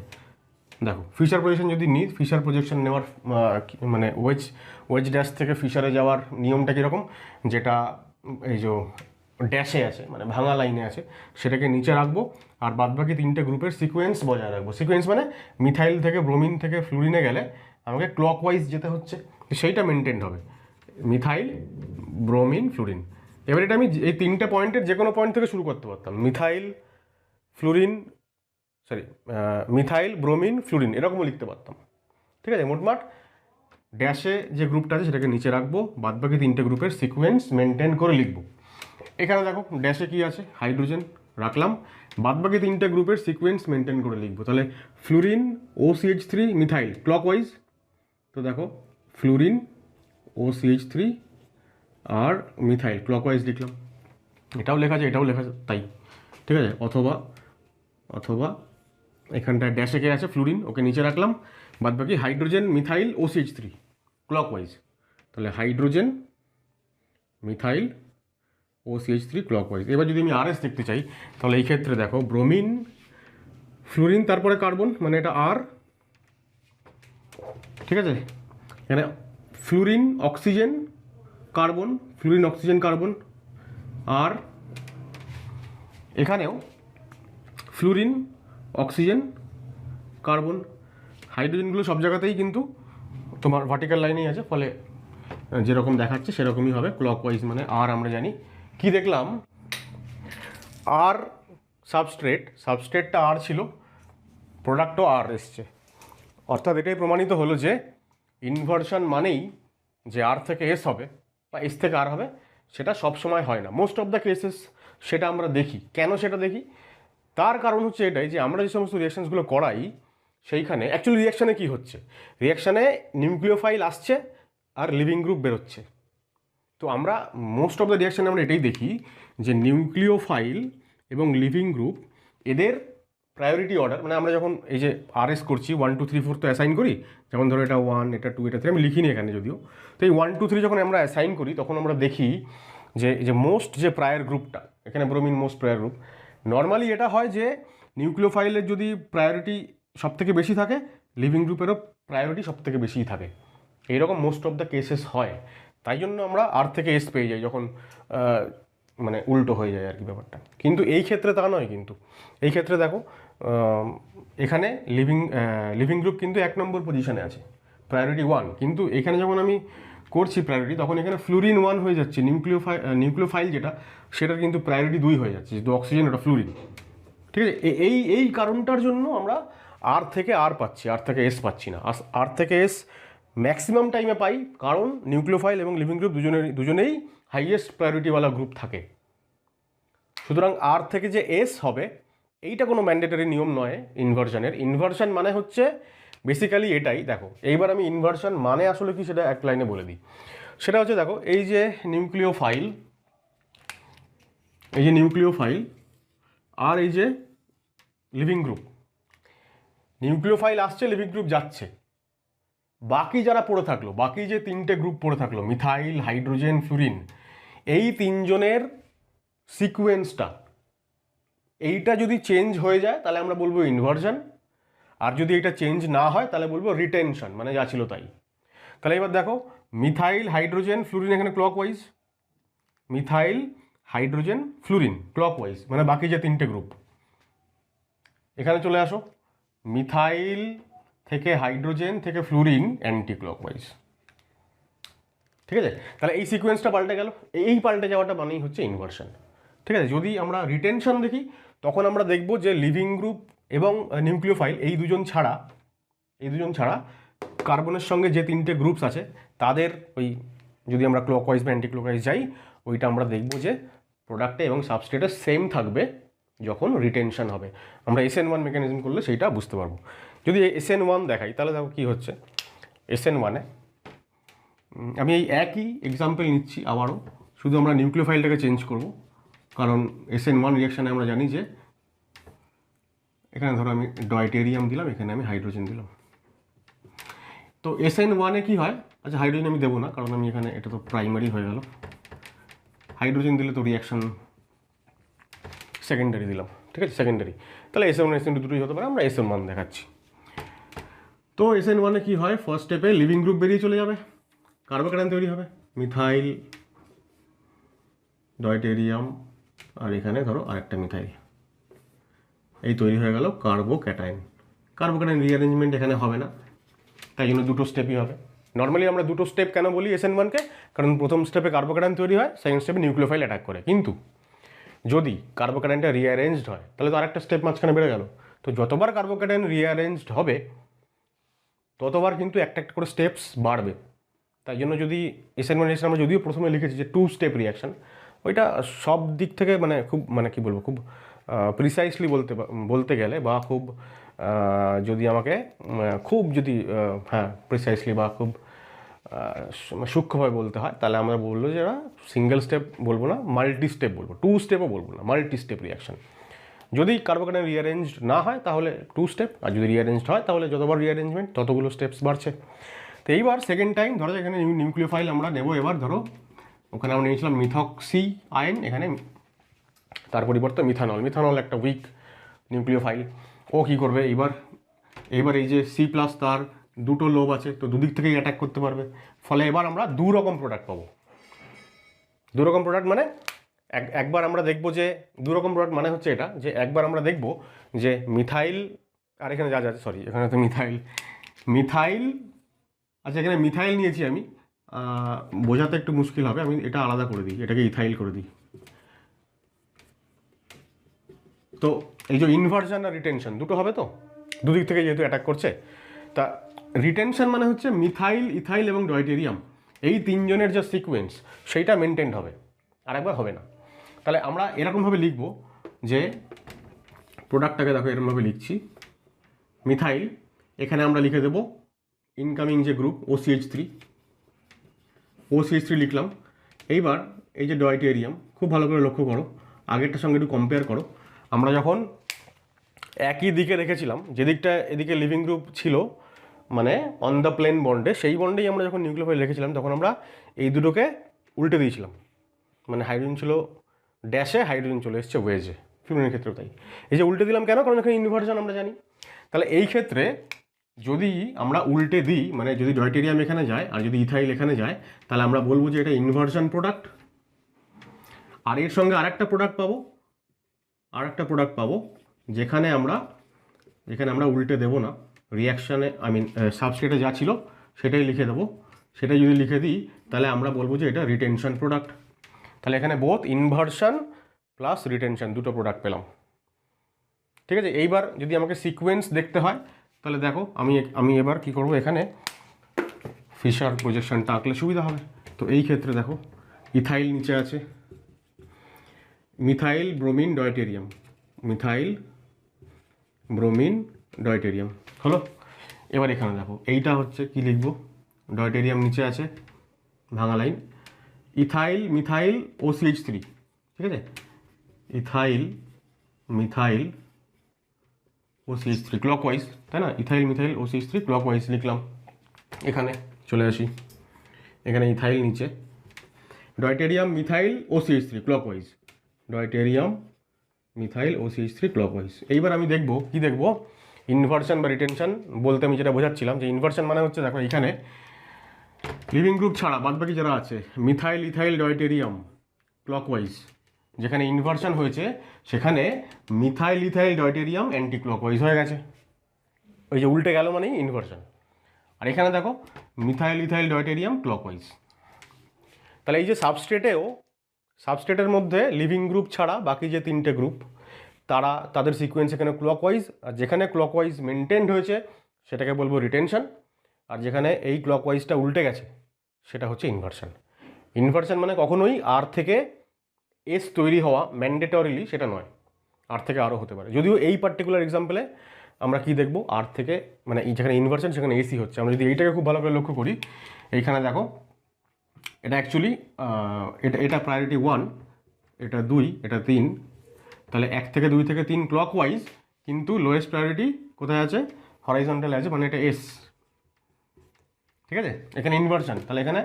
দেখো ফিশার প্রজেকশন যদি নিই, ফিশার প্রজেকশন নেওয়ার মানে ওয়েজ ড্যাশ থেকে ফিশারে যাওয়ার নিয়মটা কীরকম, যেটা এই যে ড্যাশে আছে মানে ভাঙা লাইনে আছে সেটাকে নিচে রাখবো, আর বাদবাকি তিনটে গ্রুপের সিকোয়েন্স বজায় রাখবো। সিকোয়েন্স মানে মিথাইল থেকে ব্রোমিন থেকে ফ্লুরিনে গেলে আমাকে ক্লকওয়াইজ যেতে হচ্ছে, সেইটা মেনটেন হবে, মিথাইল ব্রোমিন ফ্লুরিন। এবার এটা আমি এই তিনটে পয়েন্টের যে কোনো পয়েন্ট থেকে শুরু করতে পারতাম, মিথাইল ব্রোমিন ফ্লুরিন এরকমও লিখতে পারতাম, ঠিক আছে? মোটমাট ড্যাশে যে গ্রুপটা আছে সেটাকে নিচে রাখবো, বাদবাকি তিনটে গ্রুপের সিকোয়েন্স মেনটেন করে লিখবো। এখানে দেখো ড্যাশে কি আছে, হাইড্রোজেন রাখলাম, বাদবাকি তিনটে গ্রুপের সিকোয়েন্স মেনটেন করে লিখবো। তাহলে ফ্লুরিন OCH3 মিথাইল ক্লকওয়াইজ, তো দেখো ফ্লুরিন OCH3 আর মিথাইল ক্লকওয়াইজ লিখলাম, এটাও লেখা আছে এটাও লেখা আছে তাই, ঠিক আছে? অথবা এখানটায় ড্যাশে কে আছে ফ্লুরিন, ওকে নিচে রাখলাম, বাদবাকি হাইড্রোজেন মিথাইল OCH3 ক্লকওয়াইজ। তাহলে হাইড্রোজেন মিথাইল OCH3 ক্লকওয়াইজ। এবার যদি আমি আরএস দেখতে চাই তাহলে এই ক্ষেত্রে দেখো ব্রোমিন ফ্লুরিন তারপরে কার্বন, মানে এটা আর, ঠিক আছে? এখানে fluorine oxygen carbon, fluorine oxygen carbon, আর এখানেও ফ্লুরিন অক্সিজেন কার্বন। হাইড্রোজেনগুলো সব জায়গাতেই কিন্তু তোমার ভার্টিক্যাল লাইনেই আছে, ফলে যেরকম দেখাচ্ছে সেরকমই হবে ক্লকওয়াইজ, মানে আর আমরা জানি কি দেখলাম, আর সাবস্ট্রেটটা আর ছিল, প্রোডাক্টও আর এসছে, অর্থাৎ এটাই প্রমাণিত হলো যে ইনভার্সন মানেই যে আর থেকে এস হবে বা এস থেকে আর হবে, সেটা সবসময় হয় না, মোস্ট অফ দ্য কেসেস সেটা আমরা দেখি। কেন সেটা দেখি? তার কারণ হচ্ছে এটাই যে আমরা যে সমস্ত রিয়াকশানসগুলো করাই সেইখানে অ্যাকচুয়ালি রিয়াকশানে কী হচ্ছে, রিয়াকশানে নিউক্লিওফাইল আসছে আর লিভিং গ্রুপ বেরোচ্ছে। তো আমরা মোস্ট অফ দ্য রিয়াকশানে আমরা এটাই দেখি যে নিউক্লিওফাইল এবং লিভিং গ্রুপ এদের প্রায়োরিটি অর্ডার, মানে আমরা যখন এই যে আরএস করছি 1 2 3 4 তো অ্যাসাইন করি, যেমন ধরো এটা 1 এটা 2 এটা 3, আমি লিখিনি এখানে যদিও, তো এই 1 2 3 যখন আমরা অ্যাসাইন করি তখন আমরা দেখি যে মোস্ট যে প্রায়র গ্রুপটা, এখানে bromine most prior group. Normally এটা হয় যে নিউক্লিওফাইলের যদি প্রায়োরিটি সব থেকে বেশি থাকে, লিভিং গ্রুপেরও প্রায়োরিটি সব থেকে বেশিই থাকে, এইরকম মোস্ট অফ দ্য কেসেস হয়। তাই জন্য আমরা আর থেকে এস পেয়ে যাই যখন মানে উল্টো হয়ে যায় আর কি ব্যাপারটা। কিন্তু এই ক্ষেত্রে তা নয়, কিন্তু এই ক্ষেত্রে দেখো এখানে লিভিং গ্রুপ কিন্তু 1 নম্বর পজিশনে আছে, প্রায়োরিটি 1, কিন্তু এখানে যখন আমি করছি প্রায়োরিটি তখন এখানে ফ্লুরিন 1 হয়ে যাচ্ছে, নিউক্লিওফাইল যেটা সেটার কিন্তু প্রায়োরিটি 2 হয়ে যাচ্ছে, যেহেতু অক্সিজেন ওটা ফ্লুরিন, ঠিক আছে? এই কারণটার জন্য আমরা আর থেকে আর পাচ্ছি, আর থেকে এস পাচ্ছি না। আর থেকে এস ম্যাক্সিমাম টাইমে পাই, কারণ নিউক্লিওফাইল এবং লিভিং গ্রুপ দুজনেই হাইয়েস্ট প্রায়োরিটিওয়ালা গ্রুপ থাকে। সুতরাং আর থেকে যে এস হবে এইটা কোনো ম্যান্ডেটরি নিয়ম নয় ইনভার্সনের। ইনভার্সন মানে হচ্ছে বেসিক্যালি এটাই। দেখো এইবার আমি ইনভার্সন মানে আসলে কি সেটা এক লাইনে বলে দিই। সেটা হচ্ছে দেখো এই যে নিউক্লিওফাইল আর এই যে লিভিং গ্রুপ, নিউক্লিওফাইল আসছে লিভিং গ্রুপ যাচ্ছে, বাকি যারা পড়ে থাকলো, বাকি যে তিনটে গ্রুপ পড়ে থাকলো মিথাইল হাইড্রোজেন ফ্লুরিন, এই তিনজনের সিকোয়েন্সটা এইটা যদি চেঞ্জ হয়ে যায় তাহলে আমরা বলবো ইনভার্সন, আর যদি এটা চেঞ্জ না হয় তাহলে বলবো রিটেনশন, মানে যা ছিল তাই। তাহলে এবার দেখো মিথাইল হাইড্রোজেন ফ্লুরিন এখানে clockwise, methyl hydrogen fluorine clockwise, মানে বাকি যে তিনটে গ্রুপ। এখানে চলে আসো, মিথাইল থেকে হাইড্রোজেন থেকে ফ্লুরিন অ্যান্টি ক্লকওয়াইজ, ঠিক আছে? তাহলে এই সিকোয়েন্সটা পাল্টে গেল, এই পাল্টে যাওয়াটা মানেই হচ্ছে ইনভার্সন, ঠিক আছে? যদি আমরা রিটেনশন দেখি তখন আমরা দেখব যে লিভিং গ্রুপ এবং নিউক্লিওফাইল এই দুজন ছাড়া কার্বনের সঙ্গে যে তিনটে গ্রুপস আছে তাদের ওই যদি আমরা ক্লকওয়াইজ বা অ্যান্টি ক্লকওয়াইজ যাই, ওইটা আমরা দেখব যে প্রোডাক্টে এবং সাবস্ট্রেটে সেম থাকবে যখন রিটেনশন হবে। আমরা SN1 মেকানিজম করলে সেইটা বুঝতে পারবো। যদি SN1 দেখাই তাহলে দেখো কী হচ্ছে। SN1-এ আমি এই একই এক্সাম্পল নিচ্ছি আবারও, শুধু আমরা নিউক্লিওফাইলটাকে চেঞ্জ করব, কারণ SN1 রিয়াকশানে আমরা জানি যে এখানে ধরো আমি ডয়টেরিয়াম দিলাম, এখানে আমি হাইড্রোজেন দিলাম। তো SN1-এ কী হয়, আচ্ছা হাইড্রোজেন আমি দেবো না, কারণ আমি এখানে এটা তো প্রাইমারি হয়ে গেল। হাইড্রোজেন দিলে তো রিয়াকশান সেকেন্ডারি দিলাম, ঠিক আছে, সেকেন্ডারি। তাহলে SN1 SN2 দুটোই হতে পারে, আমরা SN1 দেখাচ্ছি। তো SN1-এ কী হয়, ফার্স্ট স্টেপে লিভিং গ্রুপ বেরিয়ে চলে যাবে, কার্বোক্যাটায়ন তৈরি হবে, মিথাইল ডয়টেরিয়াম, আর এখানে ধরো আরেকটা মিথাইল, এই তৈরি হয়ে গেল কার্বোক্যাটায়ন। কার্বোক্যাটায়ন রিঅ্যারেঞ্জমেন্ট এখানে হবে না, তাই জন্য দুটো স্টেপই হবে। নর্মালি আমরা দুটো স্টেপ কেন বলি SN1-কে, কারণ প্রথম স্টেপে কার্বোক্যাটায়ন তৈরি হয়, সেকেন্ড স্টেপে নিউক্লিওফাইল অ্যাটাক করে। কিন্তু যদি কার্বোক্যাটায়নটা রিঅ্যারেঞ্জড হয় তাহলে তো আরেকটা স্টেপ মাঝখানে বেড়ে গেল। তো যতবার কার্বোক্যাটায়ন রিঅ্যারেঞ্জড হবে ততবার কিন্তু একটা একটা করে স্টেপস বাড়বে। তাই জন্য যদি SN1 আমরা যদিও প্রথমে লিখেছি যে 2 স্টেপ রিয়াকশান, ওইটা সব দিক থেকে খুব কী বলবো, খুব প্রিসাইসলি বলতে গেলে, বা খুব যদি আমাকে খুব যদি প্রিসাইসলি বা খুব সূক্ষ্মভাবে বলতে হয়, তাহলে আমরা বলবো যে সিঙ্গেল স্টেপ বলবো না, মাল্টি স্টেপ বলবো, 2 স্টেপও বলবো না, মাল্টি স্টেপ রিয়াকশান। যদি কার্বোক্যাটায়ন রিঅ্যারেঞ্জড না হয় তাহলে 2 স্টেপ, আর যদি রিঅ্যারেঞ্জড হয় তাহলে যতবার রিঅ্যারেঞ্জমেন্ট ততগুলো স্টেপস বাড়ছে। তো এইবার সেকেন্ড টাইম ধরো এখানে নিউক্লিওফাইল আমরা নেব, এবার ধরো ওখানে আমরা নিয়েছিলাম মিথক্সি আয়ন, এখানে তার পরিবর্তে মিথানল একটা উইক নিউক্লিওফাইল। ও কী করবে এবার এই যে C+ তার দুটো লোব আছে, তো দুদিক থেকেই অ্যাটাক করতে পারবে। ফলে এবার আমরা 2 রকম প্রোডাক্ট পাবো। 2 রকম প্রোডাক্ট মানে একবার আমরা দেখবো যে 2 রকম প্রোডাক্ট মানে হচ্ছে এটা, যে একবার আমরা দেখবো যে মিথাইল, আর এখানে যা আছে সরি এখানে তো মিথাইল আচ্ছা এখানে মিথাইল নিয়েছি আমি, বোঝাতে একটু মুশকিল হবে, আমি এটা আলাদা করে দিই, এটাকে ইথাইল করে দিই। তো এই যে ইনভার্সন আর রিটেনশন দুটো হবে, তো দুদিক থেকে যেহেতু অ্যাটাক করছে, তা রিটেনশন মানে হচ্ছে মিথাইল, ইথাইল এবং ডয়টেরিয়াম, এই 3 জনের যে সিকোয়েন্স সেইটা মেনটেন হবে, আরেকবার হবে না। তাহলে আমরা এরকমভাবে লিখব যে প্রোডাক্টটাকে দেখো এরকমভাবে লিখছি, মিথাইল, এখানে আমরা লিখে দেবো ইনকামিং যে গ্রুপ OCH3 লিখলাম। এইবার এই যে ডয়টেরিয়াম, খুব ভালো করে লক্ষ্য করো, আগেরটার সঙ্গে একটু কম্পেয়ার করো। আমরা যখন একই দিকে রেখেছিলাম, যে দিকটা এদিকে লিভিং গ্রুপ ছিল মানে অন দ্য প্লেন বন্ডে, সেই বন্ডেই আমরা যখন নিউক্লিওফাইল রেখেছিলাম তখন আমরা এই দুটোকে উল্টে দিয়েছিলাম, মানে হাইড্রোজেন ছিল ড্যাশে, হাইড্রোজেন চলে এসছে ওয়েজে, ফিউরিনের ক্ষেত্রেও তাই। এই যে উল্টে দিলাম কেন, কারণ এখানে ইনভার্সন আমরা জানি। তাহলে এই ক্ষেত্রে যদি আমরা উল্টে দিই, মানে যদি ডয়টেরিয়াম এখানে যায় আর যদি ইথাইল এখানে যায়, তাহলে আমরা বলবো যে এটা ইনভার্সন প্রোডাক্ট। আর এর সঙ্গে আরেকটা প্রোডাক্ট পাবো যেখানে আমরা উল্টে দেবো না, রিয়াকশানে সাবস্ট্রেটে যা ছিল সেটাই লিখে দেবো। সেটাই যদি লিখে দিই তাহলে আমরা বলবো যে এটা রিটেনশন প্রোডাক্ট। তাহলে এখানে বোথ ইনভার্সন প্লাস রিটেনশন দুটো প্রোডাক্ট পেলাম, ঠিক আছে। এইবার যদি আমাকে সিকোয়েন্স দেখতে হয় তাহলে দেখো আমি এবার কি করব, এখানে ফিশার প্রজেকশনটা আঁকলে সুবিধা হবে। তো এই ক্ষেত্রে দেখো ইথাইল নিচে আছে, মিথাইল ব্রোমিন ডয়টেরিয়াম হলো। এবার এখানে দেখো এইটা হচ্ছে কি লিখবো, ডয়টেরিয়াম নিচে আছে ভাঙা লাইন, ইথাইল মিথাইল OCH3, ঠিক আছে, ইথাইল মিথাইল OCH3 ক্লকওয়াইজ, তাই না, ইথাইল মিথাইল OCH3 ক্লকওয়াইজ লিখলাম। এখানে চলে আসি, এখানে ইথাইল নিচে, deuterium methyl OCH3 clockwise, deuterium methyl OCH3 clockwise. এইবার আমি দেখব ইনভার্সন বা রিটেনশন বলতে আমি যেটা বোঝাচ্ছিলাম, যে ইনভার্সন মানে হচ্ছে দেখো এখানে লিভিং গ্রুপ ছাড়া বাদবাকি যারা আছে মিথাইল ইথাইল ডয়টেরিয়াম ক্লকওয়াইজ, যেখানে ইনভার্সন হয়েছে সেখানে methyl ethyl deuterium anti clockwise হয়ে গেছে, ওই যে উল্টে গেল মানেই ইনভার্সন। আর এখানে দেখো মিথাইল ইথাইল ডয়টেরিয়াম ক্লকওয়াইজ। তাহলে এই যে সাবস্ট্রেটের মধ্যে লিভিং গ্রুপ ছাড়া বাকি যে 3টে গ্রুপ তাদের সিকোয়েন্স এখানে ক্লকওয়াইজ, আর যেখানে ক্লকওয়াইজ মেনটেন্ড হয়েছে সেটাকে বলবো রিটেনশন, আর যেখানে এই ক্লকওয়াইজটা উল্টে গেছে সেটা হচ্ছে ইনভার্সন। ইনভার্সন মানে কখনোই আর থেকে এস তৈরি হওয়া ম্যান্ডেটরিলি সেটা নয়, আর থেকে আরও হতে পারে। যদিও এই পার্টিকুলার এক্সাম্পলে আমরা কি দেখব, আর থেকে মানে যেখানে ইনভার্সন সেখানে এসি হচ্ছে। আমরা যদি এইটাকে খুব ভালো করে লক্ষ্য করি, এইখানে দেখো এটা অ্যাকচুয়ালি এটা প্রায়োরিটি 1, এটা 2, এটা 3, তাহলে 1 থেকে 2 থেকে 3 ক্লকওয়াইজ, কিন্তু লোয়েস্ট প্রায়োরিটি কোথায় আছে? হরাইজন্টাল আছে, মানে এটা এস। ঠিক আছে, এখানে ইনভার্সন, তাহলে এখানে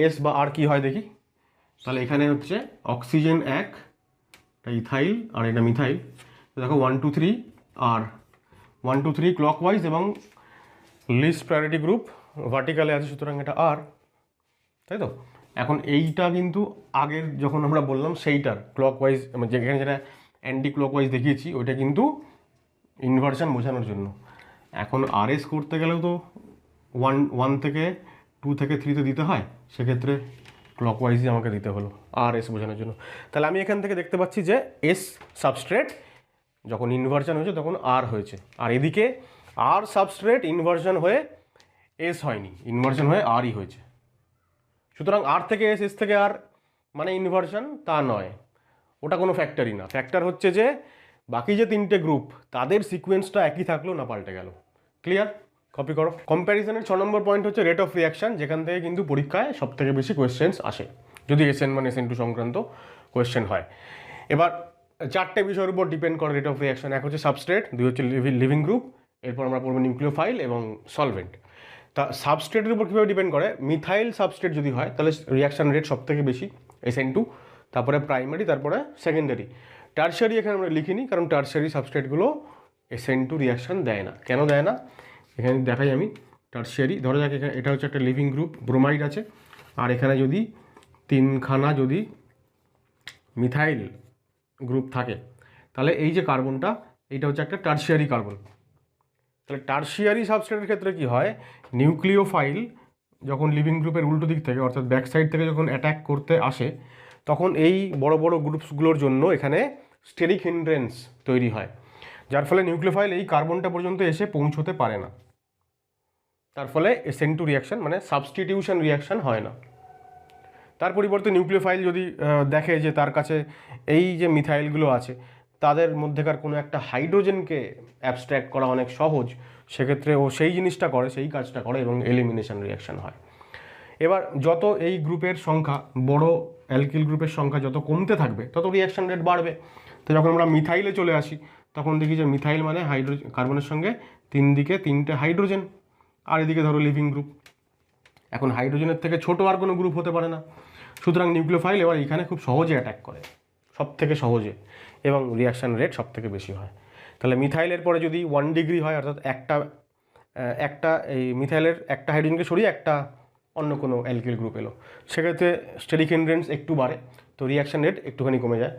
এস বা আর কি হয় দেখি। তাহলে এখানে হচ্ছে অক্সিজেন 1, এটা ইথাইল আর এটা মিথাইল। দেখো 1 2 3 আর 1 2 3 ক্লকওয়াইজ এবং লিস্ট প্রায়োরিটি গ্রুপ ভার্টিক্যালে আছে, সুতরাং এটা আর, তাই তো। এখন এইটা কিন্তু আগের যখন আমরা বললাম সেইটার ক্লকওয়াইজ, যেখানে যেটা অ্যান্টি ক্লকওয়াইজ দেখিয়েছি ওইটা কিন্তু ইনভার্সন বোঝানোর জন্য। এখন আর এস করতে গেলেও তো 1 থেকে 2 থেকে 3 দিতে হয়, সেক্ষেত্রে ক্লকওয়াইজই আমাকে দিতে হলো আর এস বোঝানোর জন্য। তাহলে আমি এখান থেকে দেখতে পাচ্ছি যে এস সাবস্ট্রেট যখন ইনভার্সন হয়েছে তখন আর হয়েছে, আর এদিকে আর সাবস্ট্রেট ইনভার্সন হয়ে এস হয়নি, ইনভার্সন হয়ে আরই হয়েছে। সুতরাং আর থেকে এস, এস থেকে আর মানে ইনভার্সন তা নয়, ওটা কোনো ফ্যাক্টরই না। ফ্যাক্টর হচ্ছে যে বাকি যে 3টে গ্রুপ তাদের সিকোয়েন্সটা একই থাকলো না পাল্টে গেল। ক্লিয়ার? কপি করো। কম্প্যারিজনের 6 নম্বর পয়েন্ট হচ্ছে রেট অফ রিয়াকশন, যেখান থেকে কিন্তু পরীক্ষায় সব থেকে বেশি কোয়েশ্চেন্স আসে যদি SN1 SN2 সংক্রান্ত কোয়েশ্চেন হয়। এবার 4টে বিষয়ের উপর ডিপেন্ড করে রেট অফ রিয়াকশন। এক হচ্ছে সাবস্ট্রেট, 2 হচ্ছে লিভিং গ্রুপ, এরপর আমরা পড়বো নিউক্লিওফাইল এবং সলভেন্ট। তা সাবস্ট্রেটের উপর কীভাবে ডিপেন্ড করে? মিথাইল সাবস্ট্রেট যদি হয় তাহলে রিয়াকশন রেট সব থেকে বেশি SN2, তারপরে প্রাইমারি, তারপরে সেকেন্ডারি। টার্সারি এখানে আমরা লিখিনি, কারণ টার্সারি সাবস্ট্রেটগুলো SN2 রিয়াকশন দেয় না। কেন দেয় না এখানে দেখাই আমি। টার্সারি ধরো যাক এখানে এটা হচ্ছে একটা লিভিং গ্রুপ, ব্রোমাইড আছে, আর এখানে যদি 3খানা যদি মিথাইল গ্রুপ থাকে, তাহলে এই যে কার্বনটা, এইটা হচ্ছে একটা টার্সিয়ারি কার্বন। তাহলে টার্সিয়ারি সাবস্ট্রেটের ক্ষেত্রে কি হয়, নিউক্লিওফাইল যখন লিভিং গ্রুপের উল্টো দিক থেকে অর্থাৎ ব্যাক সাইড থেকে যখন অ্যাটাক করতে আসে, তখন এই বড় বড় গ্রুপসগুলোর জন্য এখানে স্টেরিক হিন্ড্রেন্স তৈরি হয়, যার ফলে নিউক্লিওফাইল এই কার্বনটা পর্যন্ত এসে পৌঁছতে পারে না। তার ফলে SN2 রিয়াকশন মানে সাবস্টিটিউশন রিয়াকশন হয় না। তার পরিবর্তে নিউক্লিওফাইল যদি দেখে যে তার কাছে এই যে মিথাইলগুলো আছে তাদের মধ্যেকার কোনো একটা হাইড্রোজেনকে অ্যাবস্ট্র্যাক্ট করা অনেক সহজ, সেক্ষেত্রে ও সেই জিনিসটা করে, সেই কাজটা করে এবং এলিমিনেশন রিয়াকশন হয়। এবার যত এই গ্রুপের সংখ্যা, বড় অ্যালকিল গ্রুপের সংখ্যা যত কমতে থাকবে তত রিয়াকশন রেট বাড়বে। তো যখন আমরা মিথাইলে চলে আসি তখন দেখি যে মিথাইল মানে হাইড্রোজেন, কার্বনের সঙ্গে 3 দিকে 3টে হাইড্রোজেন, আর এদিকে ধরো লিভিং গ্রুপ। এখন হাইড্রোজেনের থেকে ছোট আর কোনো গ্রুপ হতে পারে না, সুতরাং নিউক্লিওফাইল এবার এখানে খুব সহজে অ্যাটাক করে, সব থেকে সহজে, এবং রিয়াকশান রেট সব থেকে বেশি হয়। তাহলে মিথাইলের পরে যদি 1 ডিগ্রি হয়, অর্থাৎ একটা এই মিথাইলের একটা হাইড্রোজেনকে সরিয়ে একটা অন্য কোনো অ্যালকিল গ্রুপ এলো, সেক্ষেত্রে স্টেরিক হিন্ড্রেন্স একটু বাড়ে, তো রিয়াকশান রেট একটুখানি কমে যায়।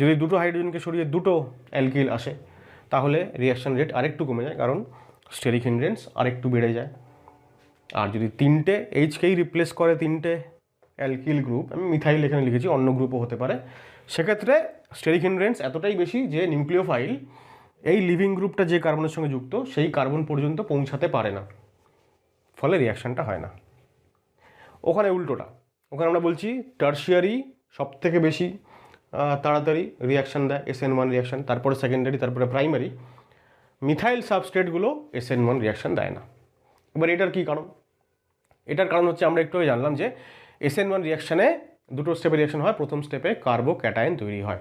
যদি 2টো হাইড্রোজেনকে সরিয়ে 2টো অ্যালকিল আসে, তাহলে রিয়াকশান রেট আরেকটু কমে যায়, কারণ স্টেরিক হিন্ড্রেন্স আরেকটু বেড়ে যায়। আর যদি 3টে এইচকেই রিপ্লেস করে 3টে অ্যালকিল গ্রুপ, আমি মিথাইল এখানে লিখেছি, অন্য গ্রুপও হতে পারে, সেক্ষেত্রে স্টেরিক হিন্ড্রেন্স এতটাই বেশি যে নিউক্লিওফাইল এই লিভিং গ্রুপটা যে কার্বনের সঙ্গে যুক্ত সেই কার্বন পর্যন্ত পৌঁছাতে পারে না, ফলে রিয়াকশানটা হয় না। ওখানে উল্টোটা, ওখানে আমরা বলছি টার্সিয়ারি সব থেকে বেশি তাড়াতাড়ি রিয়াকশান দেয়, SN1 রিয়াকশান, তারপরে সেকেন্ডারি, তারপরে প্রাইমারি। মিথাইল সাবস্ট্রেটগুলো SN1 রিয়াকশান দেয় না। এবার এটার কী কারণ? এটার কারণ হচ্ছে আমরা একটু জানলাম যে SN1 রিয়াকশানে 2টো স্টেপে রিয়াকশান হয়। প্রথম স্টেপে কার্বোক্যাটায়ন তৈরি হয়।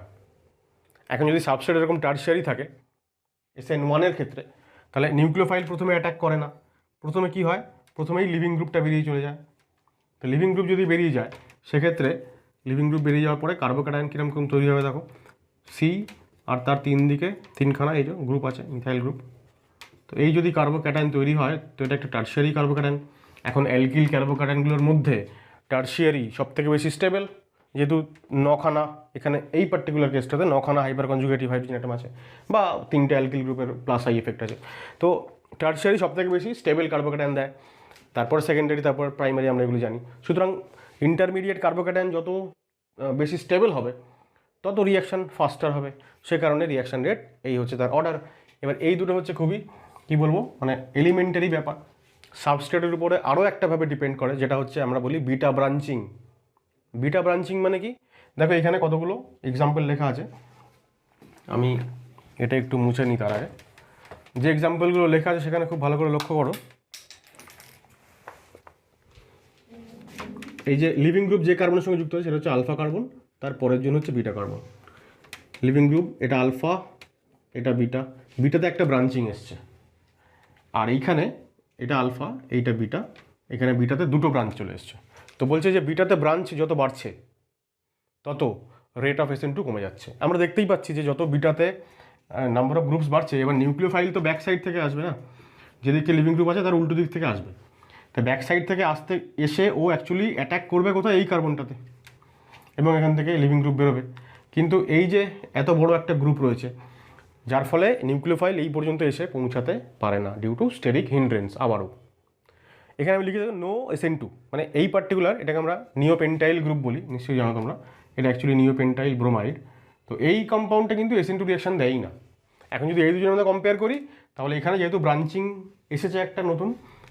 এখন যদি সাবস্ট্রেট এরকম টার্সিয়ারি থাকে SN1 ক্ষেত্রে, তাহলে নিউক্লিওফাইল প্রথমে অ্যাটাক করে না। প্রথমে কি হয়, প্রথমেই লিভিং গ্রুপটা বেরিয়ে চলে যায়। তো লিভিং গ্রুপ যদি বেরিয়ে যায়, সেক্ষেত্রে লিভিং গ্রুপ বেরিয়ে যাওয়ার পরে কার্বোক্যাটায়ন কীরকম তৈরি হবে দেখো, সি আর তার 3 দিকে 3খানা এই যে গ্রুপ আছে মিথাইল গ্রুপ। তো এই যদি কার্বোক্যাটায়ন তৈরি হয় তো এটা একটা টার্সিয়ারি কার্বোক্যাটায়ন। এখন অ্যালকিল কার্বোক্যাটায়নগুলোর মধ্যে টার্সিয়ারি সব থেকে বেশি স্টেবল, যেহেতু 9খানা, এখানে এই পার্টিকুলার কেসটাতে 9খানা হাইপার কনজুগেটিভ হাইড্রোজেন অ্যাটম আছে, বা 3টে অ্যালকিল গ্রুপের প্লাস আই এফেক্ট আছে। তো টার্সিয়ারি সব থেকে বেশি স্টেবল কার্বোক্যাটায়ন দেয়, তারপর সেকেন্ডারি, তারপর প্রাইমারি, আমরা এগুলো জানি। সুতরাং ইন্টারমিডিয়েট কার্বোক্যাটায়ন যত বেশি স্টেবল হবে তত রিয়াকশান ফাস্টার হবে, সে কারণে রিয়াকশান রেট এই হচ্ছে তার অর্ডার। এবার এই দুটো হচ্ছে খুবই কী বলবো, মানে এলিমেন্টারি ব্যাপার। সাবস্ট্রেটের উপরে আরও একটাভাবে ডিপেন্ড করে, যেটা হচ্ছে আমরা বলি বিটা ব্রাঞ্চিং। বিটা ব্রাঞ্চিং মানে কি, দেখো এখানে কতগুলো এক্সাম্পল লেখা আছে, আমি এটা একটু মুছে নিই তার আগে। যে এক্সাম্পলগুলো লেখা আছে সেখানে খুব ভালো করে লক্ষ্য করো। এই যে লিভিং গ্রুপ যে কার্বনের সঙ্গে যুক্ত হয় সেটা হচ্ছে আলফা কার্বন, তার পরের জন্য হচ্ছে বিটা কার্বন। লিভিং গ্রুপ এটা আলফা, এটা বিটা, বিটাতে একটা ব্রাঞ্চিং এসছে, আর এইখানে এটা আলফা, এইটা বিটা, এখানে বিটাতে দুটো ব্রাঞ্চ চলে এসছে। তো বলছে যে বিটাতে ব্রাঞ্চ যত বাড়ছে তত রেট অফ SN2 কমে যাচ্ছে। আমরা দেখতেই পাচ্ছি যে যত বিটাতে নাম্বার অফ গ্রুপস বাড়ছে, এবার নিউক্লিওফাইল তো ব্যাক সাইড থেকে আসবে না, যেদিকে লিভিং গ্রুপ আছে তার উল্টো দিক থেকে আসবে, তো ব্যাক সাইড থেকে এসে ও অ্যাকচুয়ালি অ্যাটাক করবে কোথায়, এই কার্বনটাতে, এবং এখান থেকে লিভিং গ্রুপ বেরোবে। কিন্তু এই যে এত বড় একটা গ্রুপ রয়েছে, যার ফলে নিউক্লিওফাইল এই পর্যন্ত এসে পৌঁছাতে পারে না ডিউ টু স্টেরিক হিন্ড্রেন্স। আবারও এখানে আমি লিখে দেবো নো SN2, মানে এই পার্টিকুলার এটাকে আমরা নিওপেন্টাইল গ্রুপ বলি, নিশ্চয়ই জানো তোমরা, এটা অ্যাকচুয়ালি নিওপেন্টাইল ব্রোমাইড। তো এই কম্পাউন্ডটা কিন্তু SN2 রিয়াকশন দেয়ই না। এখন যদি এই দুজনের মধ্যে কম্পেয়ার করি, তাহলে এখানে যেহেতু ব্রাঞ্চিং এসেছে একটা নতুন,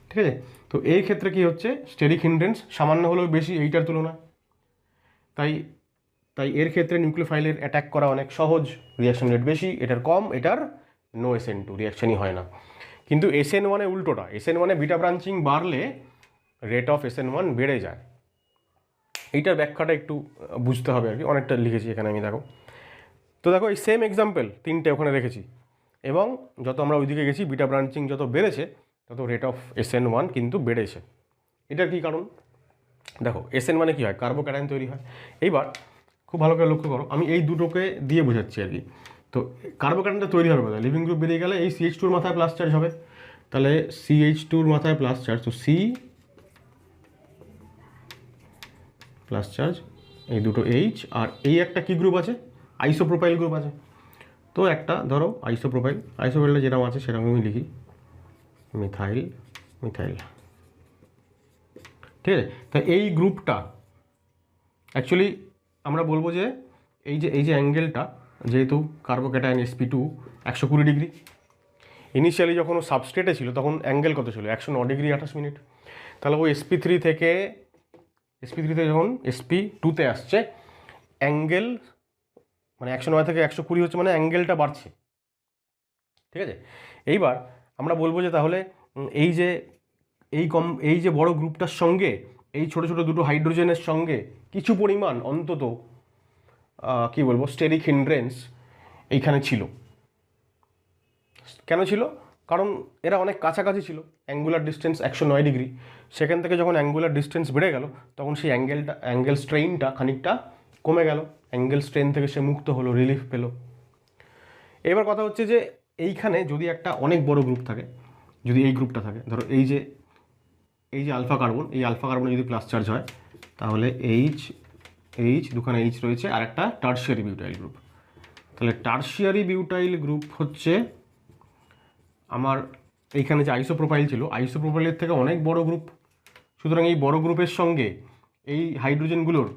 ঠিক আছে, তো এই ক্ষেত্রে কি হচ্ছে, স্টেরিক হিন্ড্রেন্স সামান্য হলেও বেশি এইটার তুলনায়, তাই তাই এর ক্ষেত্রে নিউক্লিওফাইলের অ্যাটাক করা অনেক সহজ, রিয়াকশন রেট বেশি, এটার কম, এটার নো SN2 রিয়াকশনই হয় না। কিন্তু SN1 এ উল্টোটা, SN1 এ বিটা ব্রাঞ্চিং বাড়লে রেট অফ SN1 বেড়ে যায়। এইটার ব্যাখ্যাটা একটু বুঝতে হবে আর কি, অনেকটা লিখেছি এখানে আমি, দেখো তো দেখো এই সেম এক্সাম্পল তিনটে ওখানে রেখেছি, এবং যত আমরা ওইদিকে গেছি বিটা ব্রাঞ্চিং যত বেড়েছে তত রেট অফ SN1 কিন্তু বেড়েছে। এটার কী কারণ, দেখো SN1 কী হয়, কার্বোক্যাটায়ন তৈরি হয়। এইবার খুব ভালো করে লক্ষ্য করো, আমি এই দুটোকে দিয়ে বোঝাচ্ছি আর কি। তো কার্বোক্যাটায়নটা তৈরি হবে কোথায়, লিভিং গ্রুপ বেরিয়ে গেলে এই CH2 মাথায় প্লাস চার্জ হবে, তাহলে CH2 মাথায় প্লাস চার্জ, তো C প্লাস চার্জ, এই দুটো H, আর এই একটা কি গ্রুপ আছে, আইসোপ্রোপাইল গ্রুপ আছে। তো একটা ধরো আইসোপ্রোপাইলটা যেরকম আছে সেরকম আমি লিখি, মিথাইল মিথাইল, ঠিক আছে। তা এই গ্রুপটা অ্যাকচুয়ালি আমরা বলবো যে এই যে অ্যাঙ্গেলটা, যেহেতু কার্বোক্যাটায়ন sp2 120 ডিগ্রি, ইনিশিয়ালি যখন ও সাবস্ট্রেটে ছিল তখন অ্যাঙ্গেল কত ছিল, 109 ডিগ্রি 28 মিনিট। তাহলে ও sp3 থেকে যখন sp2তে আসছে, অ্যাঙ্গেল মানে 109 থেকে 120 হচ্ছে, মানে অ্যাঙ্গেলটা বাড়ছে, ঠিক আছে। এইবার আমরা বলবো যে তাহলে এই যে বড় গ্রুপটার সঙ্গে এই ছোট ছোট দুটো হাইড্রোজেনের সঙ্গে কিছু পরিমাণ অন্তত কি বলবো, স্টেরিক হিন্ড্রেন্স এইখানে ছিল। কেন ছিল, কারণ এরা অনেক কাছাকাছি ছিল, অ্যাঙ্গুলার ডিস্টেন্স 109 ডিগ্রি, সেখান থেকে যখন অ্যাঙ্গুলার ডিস্টেন্স বেড়ে গেল তখন সেই অ্যাঙ্গেল স্ট্রেইনটা খানিকটা কমে গেল, অ্যাঙ্গেল স্ট্রেন থেকে সে মুক্ত হলো, রিলিফ পেল। এবার কথা হচ্ছে যে এইখানে যদি একটা অনেক বড় গ্রুপ থাকে, যদি এই গ্রুপটা থাকে, ধরো এই যে আলফা কার্বন, এই আলফা কার্বনে যদি প্লাস চার্জ হয়, তাহলে দুখানে H রয়েছে, আর একটা টার্সিয়ারি বিউটাইল গ্রুপ। তাহলে টার্সিয়ারি বিউটাইল গ্রুপ হচ্ছে আমার এইখানে যে আইসোপ্রোপাইল ছিল, আইসোপ্রোপাইলের থেকে অনেক বড় গ্রুপ। সুতরাং এই বড় গ্রুপের সঙ্গে এই হাইড্রোজেনগুলোর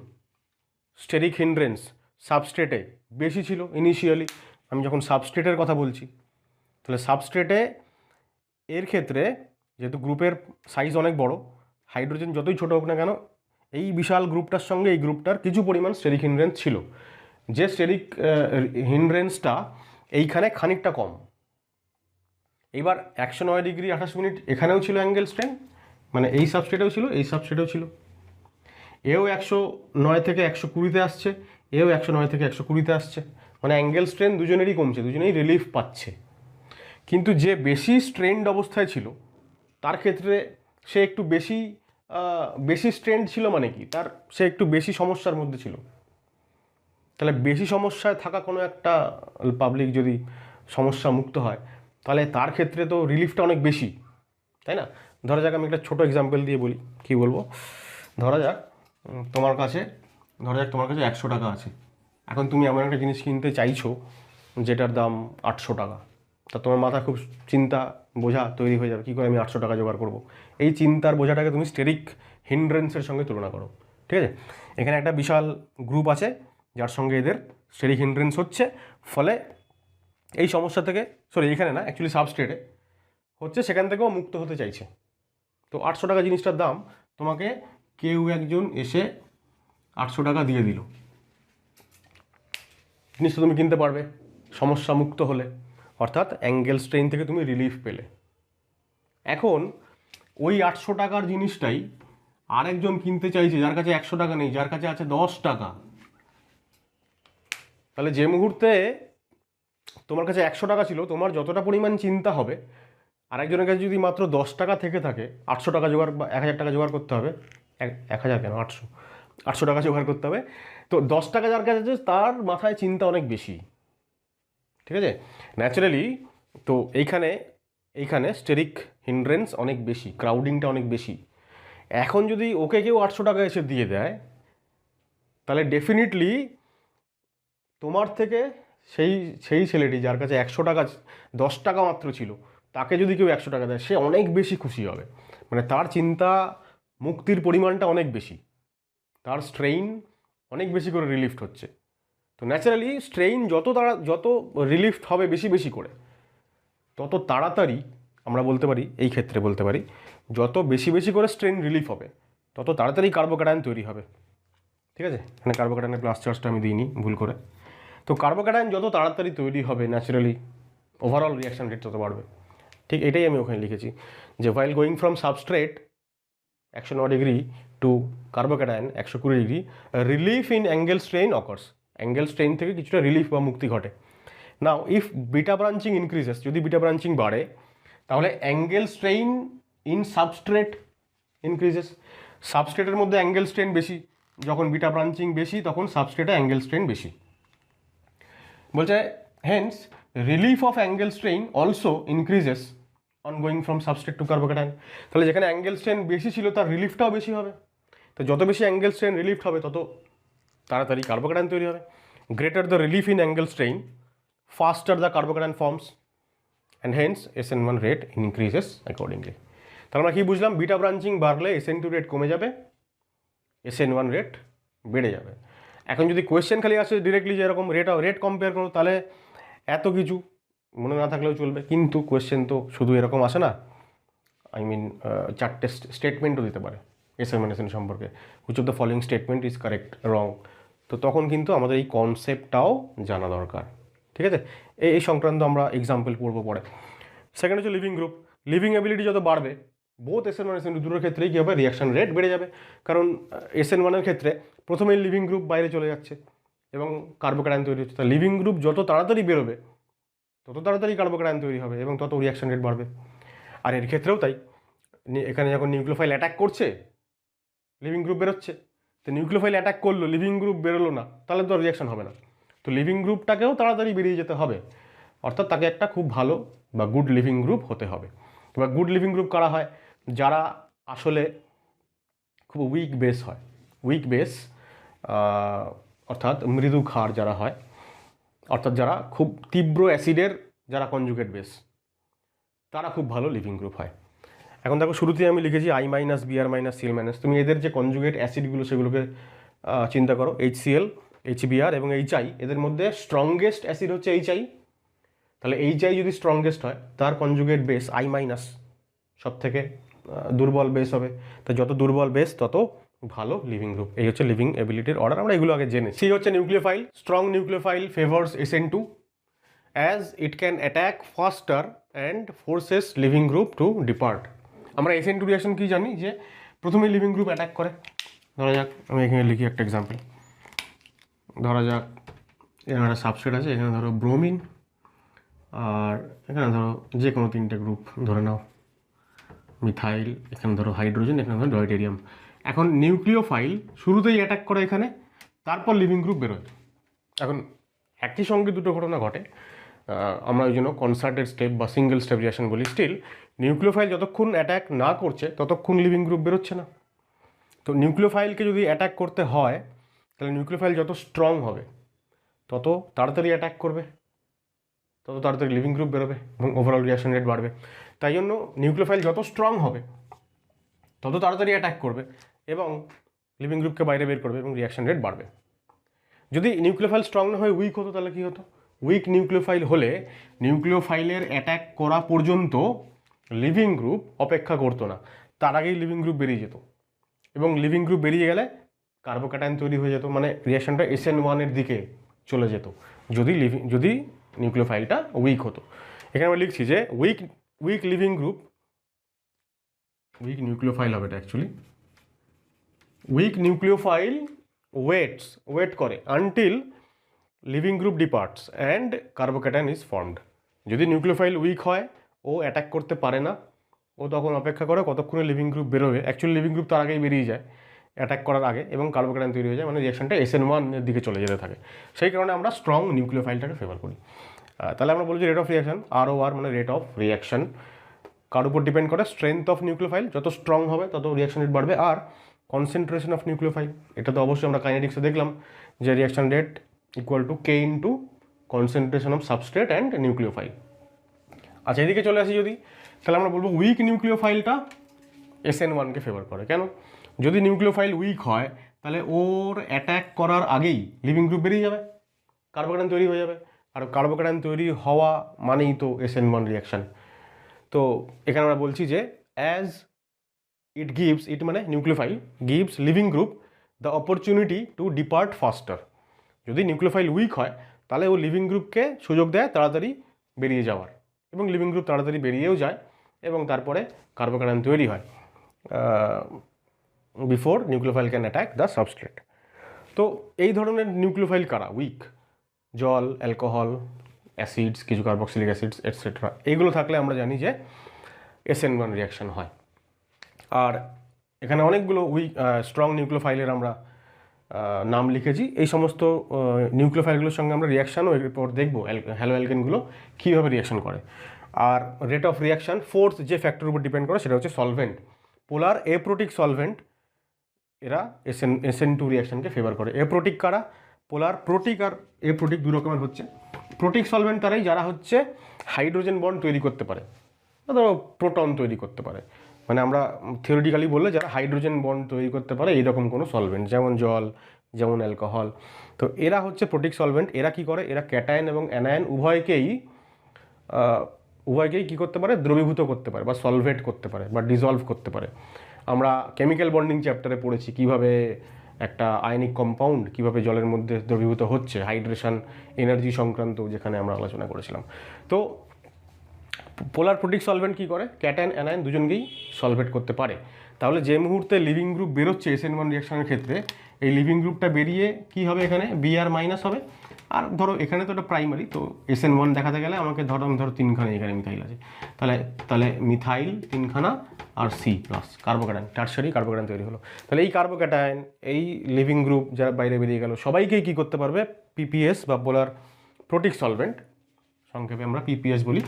স্টেরিক হিন্ড্রেন্স সাবস্ট্রেটে বেশি ছিল ইনিশিয়ালি, আমি যখন সাবস্ট্রেটের কথা বলছি। তাহলে সাবস্ট্রেটে এর ক্ষেত্রে যেহেতু গ্রুপের সাইজ অনেক বড়, হাইড্রোজেন যতই ছোটো হোক না কেন, এই বিশাল গ্রুপটার সঙ্গে এই গ্রুপটার কিছু পরিমাণ স্টেরিক হিন্ড্রেন্স ছিল, যে স্টেরিক হিন্ড্রেন্সটা এইখানে খানিকটা কম। এইবার 109 ডিগ্রি 28 মিনিট এখানেও ছিল অ্যাঙ্গেল স্ট্রেন, মানে এই সাবস্ট্রেটেও ছিল, এই সাবস্ট্রেটেও ছিল, এও 109 থেকে 120-তে আসছে, এও 109 থেকে 120-তে আসছে, মানে অ্যাঙ্গেল স্ট্রেন দুজনেরই কমছে, দুজনেই রিলিফ পাচ্ছে। কিন্তু যে বেশি স্ট্রেনড অবস্থায় ছিল তার ক্ষেত্রে সে একটু বেশি স্ট্রেনড ছিল, মানে কি, সে একটু বেশি সমস্যার মধ্যে ছিল। তাহলে বেশি সমস্যায় থাকা কোনো একটা পাবলিক যদি সমস্যা মুক্ত হয়, তাহলে তার ক্ষেত্রে তো রিলিফটা অনেক বেশি, তাই না। ধরা যাক আমি একটা ছোটো এক্সাম্পল দিয়ে বলি, কী বলবো, ধরা যাক তোমার কাছে 100 টাকা আছে। এখন তুমি এমন একটা জিনিস কিনতে চাইছো যেটার দাম 800 টাকা, তা তোমার মাথা খুব চিন্তা বোঝা তৈরি হয়ে যাবে, কী করে আমি 800 টাকা জোগাড় করবো। এই চিন্তার বোঝাটাকে তুমি স্টেরিক হিন্ড্রেন্সের সঙ্গে তুলনা করো, ঠিক আছে। এখানে একটা বিশাল গ্রুপ আছে যার সঙ্গে এদের স্টেরিক হিন্ড্রেন্স হচ্ছে, ফলে এই সমস্যা থেকে, এখানে না, অ্যাকচুয়ালি সাবস্ট্রেটে হচ্ছে, সেখান থেকেও মুক্ত হতে চাইছে। তো 800 টাকা জিনিসটার দাম তোমাকে কেউ একজন এসে 800 টাকা দিয়ে দিল, জিনিসটা তুমি কিনতে পারবে সমস্যা মুক্ত হলে, অর্থাৎ অ্যাঙ্গেল স্ট্রেন থেকে তুমি রিলিফ পেলে। এখন ওই 800 টাকার জিনিসটাই আরেকজন কিনতে চাইছে যার কাছে 100 টাকা নেই, যার কাছে আছে 10 টাকা। তাহলে যে মুহূর্তে তোমার কাছে 100 টাকা ছিল, তোমার যতটা পরিমাণ চিন্তা হবে, আরেকজনের কাছে যদি মাত্র 10 টাকা থেকে থাকে, 800 টাকা জোগাড় বা 1000 টাকা জোগাড় করতে হবে, 1000 কেন, 800 টাকা জোগাড় করতে হবে। তো 10 টাকা যার কাছে আছে তার মাথায় চিন্তা অনেক বেশি, ঠিক আছে, ন্যাচারালি। তো এইখানে স্টেরিক হিন্ড্রেন্স অনেক বেশি, ক্রাউডিংটা অনেক বেশি। এখন যদি ওকে কেউ 800 টাকা এসে দিয়ে দেয়, তাহলে ডেফিনেটলি তোমার থেকে সেই সেই ছেলেটি যার কাছে 100 টাকা, 10 টাকা মাত্র ছিল, তাকে যদি কেউ 100 টাকা দেয়, সে অনেক বেশি খুশি হবে। মানে তার চিন্তা মুক্তির পরিমাণটা অনেক বেশি, তার স্ট্রেইন অনেক বেশি করে রিলিফড হচ্ছে। তো ন্যাচারালি স্ট্রেইন যত রিলিফড হবে বেশি বেশি করে, তত তাড়াতাড়ি আমরা বলতে পারি, এই ক্ষেত্রে বলতে পারি, যত বেশি বেশি করে স্ট্রেইন রিলিফ হবে তত তাড়াতাড়ি কার্বোক্যাটায়ন তৈরি হবে। ঠিক আছে, এখানে কার্বোক্যাটায়নের প্লাস চার্জটা আমি দিইনি ভুল করে। তো কার্বোক্যাটায়ন যত তাড়াতাড়ি তৈরি হবে, ন্যাচারালি ওভারঅল রিয়াকশন রেট তত বাড়বে। ঠিক এটাই আমি ওখানে লিখেছি, যে while going from substrate 109 degree to carbocation 120 degree, relief in angle strain occurs. Angle strain থেকে কিছুটা রিলিফ বা মুক্তি ঘটে। Now if beta branching increases, যদি বিটা ব্রাঞ্চিং বাড়ে, তাহলে angle strain in substrate increases. সাবস্ট্রেটের মধ্যে অ্যাঙ্গেল স্ট্রেন বেশি, যখন বিটা ব্রাঞ্চিং বেশি তখন সাবস্ট্রেটে অ্যাঙ্গেল স্ট্রেন বেশি। বলছে hence relief of angle strain also increases on going from substrate to carbocation. তাহলে যেখানে অ্যাঙ্গেল স্ট্রেন বেশি ছিল তার রিলিফটাও বেশি হবে। তো যত বেশি অ্যাঙ্গেল স্ট্রেন রিলিফ হবে তত তাড়াতাড়ি কার্বোক্যাটায়ন তৈরি হবে। Greater the relief in angle strain, ফাস্টার the carbocation forms and hence SN1 rate increases accordingly. তাহলে আমরা কি বুঝলাম? বিটা ব্রাঞ্চিং বাড়লে SN2 রেট কমে যাবে, SN1 রেট বেড়ে যাবে। এখন যদি কোয়েশ্চেন খালি আসে ডিরেক্টলি যে এরকম রেট কম্পেয়ার করো, তাহলে এত কিছু মনে না থাকলেও চলবে। কিন্তু কোয়েশ্চেন তো শুধু এরকম আসে না, আই মিন 4টে স্টেটমেন্টও দিতে পারে SN1 সম্পর্কে, which of the following statement is correct, wrong. তো তখন কিন্তু আমাদের এই কনসেপ্টটাও জানা দরকার। ঠিক আছে, এই সংক্রান্ত আমরা এক্সাম্পল পড়বো পরে। সেকেন্ড হচ্ছে লিভিং গ্রুপ। লিভিং অ্যাবিলিটি যত বাড়বে, বোথ SN1 SN2 দুটোর ক্ষেত্রেই কী হবে, রিয়াকশন রেট বেড়ে যাবে। কারণ SN1 ক্ষেত্রে প্রথমেই লিভিং গ্রুপ বাইরে চলে যাচ্ছে এবং কার্বোক্যাটায়ন তৈরি হচ্ছে। তা লিভিং গ্রুপ যত তাড়াতাড়ি বেরোবে তত তাড়াতাড়ি কার্বোক্যাটায়ন তৈরি হবে এবং তত রিয়াকশন রেট বাড়বে। আর এর ক্ষেত্রেও তাই, এখানে যখন নিউক্লিওফাইল অ্যাটাক করছে, লিভিং গ্রুপ বেরোচ্ছে, তো নিউক্লিওফাইল অ্যাটাক করলো, লিভিং গ্রুপ বেরোলো না, তাহলে তো রিয়াকশন হবে না। তো লিভিং গ্রুপটাকেও তাড়াতাড়ি বেরিয়ে যেতে হবে, অর্থাৎ তাকে একটা খুব ভালো বা গুড লিভিং গ্রুপ হতে হবে। এবার গুড লিভিং গ্রুপ কারা হয়? যারা আসলে খুব উইক বেস হয়, উইক বেস অর্থাৎ মৃদু ক্ষার যারা হয়, অর্থাৎ যারা খুব তীব্র অ্যাসিডের যারা কনজুগেট বেস, তারা খুব ভালো লিভিং গ্রুপ হয়। এখন দেখো শুরুতেই আমি লিখেছি I minus Br minus Cl minus. তুমি এদের যে কনজুগেট অ্যাসিডগুলো সেগুলোকে চিন্তা করো, HCl, HBr এবং HI, এদের মধ্যে স্ট্রংগেস্ট অ্যাসিড হচ্ছে HI। তাহলে HI যদি স্ট্রংগেস্ট হয়, তার কনজুগেট বেস I মাইনাস সব থেকে দুর্বল বেস হবে। তো যত দুর্বল বেস তত ভালো লিভিং গ্রুপ। এই হচ্ছে লিভিং এবিলিটির অর্ডার, আমরা এগুলো আগে জেনে। সি হচ্ছে nucleophile. Strong nucleophile favours SN2 as it can attack ফাস্টার and forces living group to depart. আমরা SN2 রিয়াকশন কি জানি, যে প্রথমেই লিভিং গ্রুপ অ্যাটাক করে। ধরা যাক আমি এখানে লিখি একটা এক্সাম্পল। ধরা যাক এখানে একটা সাবস্ট্রেট আছে, এখানে ধরো ব্রোমিন, আর এখানে ধরো যে কোনো 3টে গ্রুপ ধরে নাও, মিথাইল, এখানে ধরো হাইড্রোজেন, এখানে ধরো ডয়টেরিয়াম। এখন নিউক্লিওফাইল শুরুতেই অ্যাটাক করে এখানে, তারপর লিভিং গ্রুপ বেরোয়। এখন একই সঙ্গে দুটো ঘটনা ঘটে, আমরা ওই জন্য কনসার্টেড স্টেপ বা সিঙ্গেল স্টেপ রিয়াকশন বলি। স্টিল নিউক্লিওফাইল যতক্ষণ অ্যাটাক না করছে ততক্ষণ লিভিং গ্রুপ বেরোচ্ছে না। তো নিউক্লিওফাইলকে যদি অ্যাটাক করতে হয়, তাহলে নিউক্লিওফাইল যত স্ট্রং হবে তত তাড়াতাড়ি অ্যাটাক করবে, তত তাড়াতাড়ি লিভিং গ্রুপ বেরোবে এবং ওভারঅল রিয়াকশন রেট বাড়বে। তাই জন্য নিউক্লিওফাইল যত স্ট্রং হবে তত তাড়াতাড়ি অ্যাটাক করবে এবং লিভিং গ্রুপকে বাইরে বের করবে এবং রিয়াকশন রেট বাড়বে। যদি নিউক্লিওফাইল স্ট্রং না হয়ে উইক হতো, তাহলে কী হতো? উইক নিউক্লিওফাইল হলে নিউক্লিওফাইলের অ্যাটাক করা পর্যন্ত লিভিং গ্রুপ অপেক্ষা করতো না, তার আগেই লিভিং গ্রুপ বেরিয়ে যেত এবং লিভিং গ্রুপ বেরিয়ে গেলে কার্বোক্যাটায়ন তৈরি হয়ে যেত, মানে রিয়াকশনটা SN1 এর দিকে চলে যেত যদি নিউক্লিওফাইলটা উইক হতো। এখানে আমরা লিখছি যে weak leaving group, weak nucleophile হবে এটা অ্যাকচুয়ালি, উইক নিউক্লিওফাইল ওয়েট করে until leaving group departs and carbocation is formed. যদি নিউক্লিওফাইল উইক হয়, ও অ্যাটাক করতে পারে না, ও তখন অপেক্ষা করে কতক্ষণে লিভিং গ্রুপ বেরোবে। অ্যাকচুয়ালি লিভিং গ্রুপ তার আগেই বেরিয়ে যায় অ্যাটাক করার আগে, এবং কার্বোক্যাটায়ন তৈরি হয়ে যায়, মানে রিয়াকশনটা SN1 এর দিকে চলে যেতে থাকে। সেই কারণে আমরা স্ট্রং নিউক্লিওফাইলটাকে ফেভার করি। তাহলে আমরা বলছি রেট অফ রিয়াকশন, ROR মানে রেট অফ রিয়াকশন, কার উপর ডিপেন্ড করে স্ট্রেংথ অফ নিউক্লিওফাইল, যত স্ট্রং হবে তত রিয়াকশন রেট বাড়বে। আর কনসেন্ট্রেশন অফ নিউক্লিওফাইল, এটা তো অবশ্যই আমরা কাইনেটিক্সে দেখলাম যে reaction rate equal to K into concentration of substrate and nucleophile. আচ্ছা, এদিকে চলে আসি যদি, তাহলে আমরা বলবো উইক নিউক্লিওফাইলটা SN1কে ফেভার করে। কেন? যদি নিউক্লিওফাইল উইক হয় তাহলে ওর অ্যাটাক করার আগেই লিভিং গ্রুপ বেরিয়ে যাবে, কার্বোক্যাটায়ন তৈরি হয়ে যাবে, আর কার্বোক্যাটায়ন তৈরি হওয়া মানেই তো SN1 রিয়াকশন। তো এখানে আমরা বলছি যে অ্যাজ ইট মানে nucleophile gives living group the opportunity to depart ফাস্টার। যদি নিউক্লিওফাইল উইক হয় তাহলে ও লিভিং গ্রুপকে সুযোগ দেয় তাড়াতাড়ি বেরিয়ে যাওয়ার, এবং লিভিং গ্রুপ তাড়াতাড়ি বেরিয়েও যায়, এবং তারপরে কার্বোক্যাটায়ন তৈরি হয় before nucleophile can attack the substrate. তো এই ধরনের নিউক্লিওফাইল কারা উইক? জল, অ্যালকোহল, অ্যাসিডস, কিছু কার্বক্সিলিক অ্যাসিডস এটসেট্রা, এইগুলো থাকলে আমরা জানি যে SN1 রিয়াকশন হয়। আর এখানে অনেকগুলো স্ট্রং নিউক্লিওফাইলের আমরা নাম লিখেছি। এই সমস্ত নিউক্লিওফাইলগুলোর সঙ্গে আমরা রিয়াকশানও এরপর দেখবো হ্যালো অ্যালকেনগুলো কীভাবে রিয়াকশন করে। আর রেট অফ রিয়াকশান ফোর্থ যে ফ্যাক্টর উপর ডিপেন্ড করে সেটা হচ্ছে সলভেন্ট। পোলার এপ্রোটিক সলভেন্ট এরা SN2 রিয়াকশনকে ফেভার করে। এপ্রোটিক কারা? পোলার প্রোটিক আর এপ্রোটিক দু রকমের হচ্ছে। প্রোটিক সলভেন্ট তারাই যারা হচ্ছে হাইড্রোজেন বন্ড তৈরি করতে পারে, ধরো প্রোটন তৈরি করতে পারে, মানে আমরা থিওরিটিক্যালি বললে যারা হাইড্রোজেন বন্ড তৈরি করতে পারে এইরকম কোনো সলভেন্ট, যেমন জল, যেমন অ্যালকোহল। তো এরা হচ্ছে প্রোটিক সলভেন্ট। এরা কি করে? এরা ক্যাটায়ন এবং অ্যানায়ন উভয়কেই কী করতে পারে? দ্রবীভূত করতে পারে, বা সলভেট করতে পারে, বা ডিজলভ করতে পারে। আমরা কেমিক্যাল বন্ডিং চ্যাপ্টারে পড়েছি কীভাবে একটা আয়নিক কম্পাউন্ড কীভাবে জলের মধ্যে দ্রবীভূত হচ্ছে, হাইড্রেশন এনার্জি সংক্রান্ত যেখানে আমরা আলোচনা করেছিলাম। তো পোলার প্রোটিক সলভেন্ট কী করে? ক্যাটায়ন অ্যানায়ন দুজনকেই সলভেট করতে পারে। তাহলে যে মুহূর্তে লিভিং গ্রুপ বেরোচ্ছে SN1 রিয়াকশনের ক্ষেত্রে, এই লিভিং গ্রুপটা বেরিয়ে কি হবে? এখানে Br মাইনাস হবে। আর ধরো এখানে তো এটা প্রাইমারি, তো SN1 দেখাতে গেলে আমাকে ধরো তিনখানা এখানে মিথাইল আছে, তাহলে মিথাইল তিনখানা আর C প্লাস কার্বোক্যাটায়ন, টারশারি কার্বোক্যাটায়ন তৈরি হলো। তাহলে এই কার্বোক্যাটায়ন, এই লিভিং গ্রুপ যারা বাইরে বেরিয়ে গেল, সবাইকেই কী করতে পারবে? PPS বা পোলার প্রোটিক সলভেন্ট, সংক্ষেপে আমরা PPS বলি,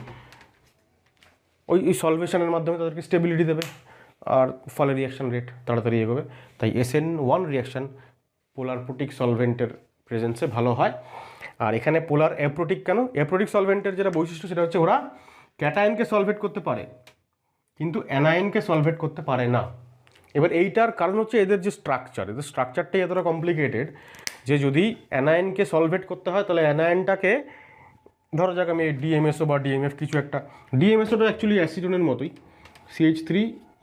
ওই সলভেশনের মাধ্যমে তাদেরকে স্টেবিলিটি দেবে, আর ফলে রিয়াকশন রেট তাড়াতাড়ি এগোবে। তাই SN1 রিয়াকশান পোলার প্রোটিক সলভেন্টের প্রেজেন্সে ভালো হয়। আর এখানে পোলার অ্যাপ্রোটিক কেন? অ্যাপ্রোটিক সলভেন্টের যেটা বৈশিষ্ট্য সেটা হচ্ছে ওরা ক্যাটায়নকে সলভেট করতে পারে কিন্তু অ্যানায়নকে সলভেট করতে পারে না। এবার এইটার কারণ হচ্ছে এদের স্ট্রাকচারটাই এতটা কমপ্লিকেটেড যে যদি অ্যানায়নকে সলভেট করতে হয় তাহলে অ্যানায়নটাকে, ধরো যাক আমি DMSO বা DMF কিছু একটা, DMSOটা অ্যাকচুয়ালি অ্যাসিটোনের মতোই, CH3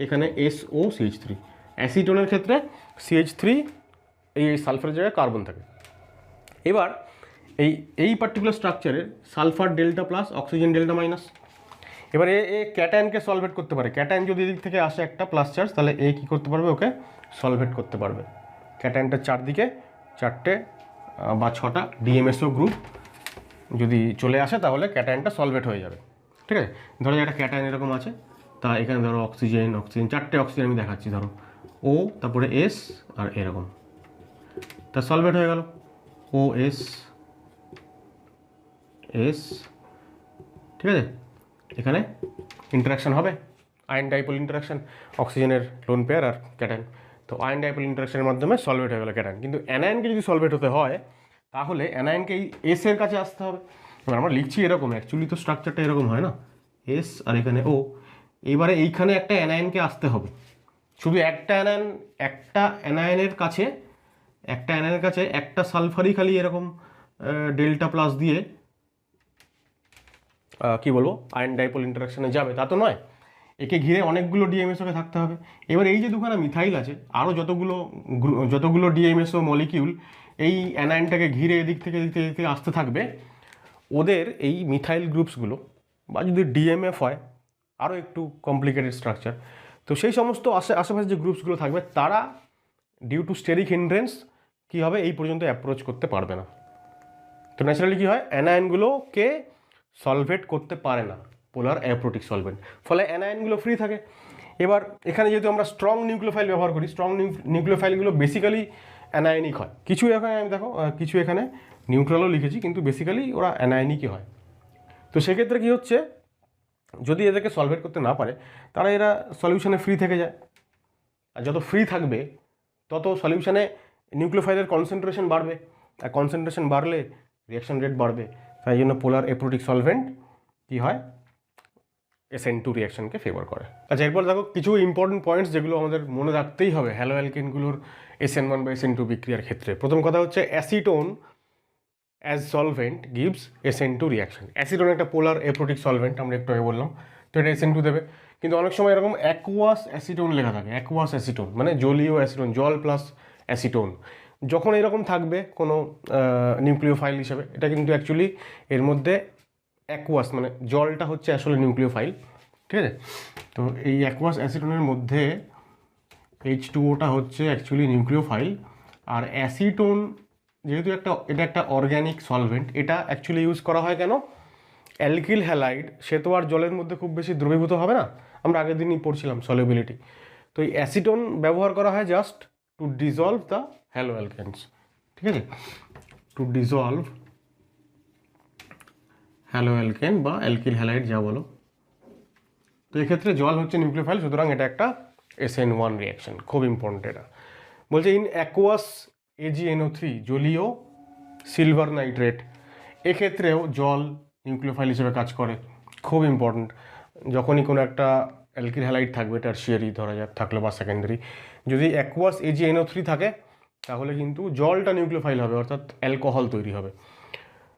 এখানে SOCH3, অ্যাসিটোনের ক্ষেত্রে CH3 এই সালফারের জায়গায় কার্বন থাকে। এবার এই পার্টিকুলার স্ট্রাকচারের sulphur delta plus, oxygen delta minus. এবারে ক্যাটায়নকে সলভেট করতে পারে। ক্যাটায়ন যদি এদিক থেকে আসে একটা প্লাস চার্জ, তাহলে কী করতে পারবে? ওকে সলভেট করতে পারবে। ক্যাটায়নটার চারদিকে 4টে বা 6টা DMSO গ্রুপ যদি চলে আসে তাহলে ক্যাটায়নটা সলভেট হয়ে যাবে। ঠিক আছে, ধরো একটা ক্যাটায়ন এরকম আছে, তা এখানে ধরো অক্সিজেন 4টে অক্সিজেন আমি দেখাচ্ছি, ধরো O, তারপরে S আর এরকম, তা সলভেট হয়ে গেল OS S। ঠিক আছে, এখানে ইন্টারাকশান হবে, আয়ন ডাইপোল ইন্টারাকশান, অক্সিজেনের লোন পেয়ার আর ক্যাটায়ন। তো আয়ন ডাইপোল ইন্টারাকশানের মাধ্যমে সলভেট হয়ে গেল ক্যাটায়ন। কিন্তু অ্যানায়নকে যদি সলভেট হতে হয় তাহলে অ্যানায়নকে এই S এর কাছে আসতে হবে। এবার আমরা লিখছি এরকম, অ্যাকচুয়ালি তো স্ট্রাকচারটা এরকম হয় না, S আর এখানে O। এবারে এইখানে একটা অ্যানায়নকে আসতে হবে, শুধু একটা অ্যানায়নের কাছে একটা সালফারই খালি এরকম ডেল্টা প্লাস দিয়ে কি বলবো আয়ন ডাইপোল ইন্টারাকশানে যাবে, তা তো নয়। একে ঘিরে অনেকগুলো DMSOকে থাকতে হবে। এবার এই যে দুখানা মিথাইল আছে, আরও যতগুলো DMSO মলিকিউল এই অ্যানায়নটাকে ঘিরে এদিক থেকে আসতে থাকবে, ওদের এই মিথাইল গ্রুপসগুলো, বা যদি DMF হয় আরও একটু কমপ্লিকেটেড স্ট্রাকচার, তো সেই সমস্ত আশেপাশে যে গ্রুপসগুলো থাকবে তারা ডিউ টু স্টেরিক হিন্ড্রেন্স কী হবে, এই পর্যন্ত অ্যাপ্রোচ করতে পারবে না। তো ন্যাচারালি কী হয়, অ্যানায়নগুলোকে সলভেট করতে পারে না পোলার অ্যাপ্রোটিক সলভেন্ট, ফলে অ্যানায়নগুলো ফ্রি থাকে। এবার এখানে যেহেতু আমরা স্ট্রং নিউক্লিওফাইল ব্যবহার করি, স্ট্রং নিউক্লিওফাইলগুলো বেসিক্যালি অ্যানায়নিক হয়। কিছু এখানে আমি দেখো কিছু এখানে নিউট্রালও লিখেছি, কিন্তু বেসিক্যালি ওরা অ্যানায়নিকই হয়। তো সেক্ষেত্রে কী হচ্ছে, যদি এদেরকে সলভেট করতে না পারে তারা এরা সলিউশনে ফ্রি থেকে যায়। আর যত ফ্রি থাকবে তত সলিউশনে নিউক্লিওফাইলের কনসেন্ট্রেশন বাড়বে, আর কনসেন্ট্রেশন বাড়লে রিয়াকশন রেট বাড়বে। তাই জন্য পোলার অ্যাপ্রোটিক সলভেন্ট কী হয়, SN2 রিয়াকশনকে ফেভার করে। আচ্ছা, এরপর দেখো কিছু ইম্পর্টেন্ট পয়েন্টস যেগুলো আমাদের মনে রাখতেই হবে হ্যালো অ্যালকেনগুলোর SN1 বা SN2 বিক্রিয়ার ক্ষেত্রে। প্রথম কথা হচ্ছে acetone as solvent gives SN2 reaction. Acetone একটা পোলার অ্যাপ্রোটিক সলভেন্ট, আমরা একটু আগে বললাম, তো এটা SN2 দেবে। কিন্তু অনেক সময় এরকম অ্যাকুয়াস অ্যাসিটোন লেখা থাকে, অ্যাকুয়াস অ্যাসিটোন মানে জলীয় অ্যাসিটোন, জল প্লাস অ্যাসিটোন। যখন এরকম থাকবে কোনো নিউক্লিওফাইল হিসেবে, এটা কিন্তু অ্যাকচুয়ালি এর মধ্যে অ্যাকুয়াস মানে জলটা হচ্ছে আসলে নিউক্লিওফাইল, ঠিক আছে। তো এই অ্যাকুয়াস অ্যাসিটোনের মধ্যে H2O হচ্ছে অ্যাকচুয়ালি নিউক্লিওফাইল, আর অ্যাসিটোন যেহেতু এটা একটা অর্গ্যানিক সলভেন্ট, এটা অ্যাকচুয়ালি ইউজ করা হয় কেন, অ্যালকিল হ্যালাইড সে তো আর জলের মধ্যে খুব বেশি দ্রবীভূত হবে না, আমরা আগের দিনই পড়ছিলাম সলিউবিলিটি। তো এই অ্যাসিটোন ব্যবহার করা হয় just to dissolve the haloalkanes, ঠিক আছে, টু ডিজলভ হ্যালো অ্যালকেন বা অ্যালকিল হ্যালাইড যা বলো। তো এক্ষেত্রে জল হচ্ছে নিউক্লিওফাইল, সুতরাং এটা একটা SN1 রিয়াকশন, খুব ইম্পর্টেন্ট। এটা বলছে ইন অ্যাকুয়াস AgNO3 জলীয় সিলভার নাইট্রেট, এক্ষেত্রেও জল নিউক্লিওফাইল হিসেবে কাজ করে, খুব ইম্পর্টেন্ট। যখনই কোনো একটা অ্যালকিল হ্যালাইড থাকবে, টারশিয়ারি ধরা যাক থাকলো বা সেকেন্ডারি, যদি অ্যাকুয়াস AgNO3 থাকে তাহলে কিন্তু জলটা নিউক্লিওফাইল হবে, অর্থাৎ অ্যালকোহল তৈরি হবে।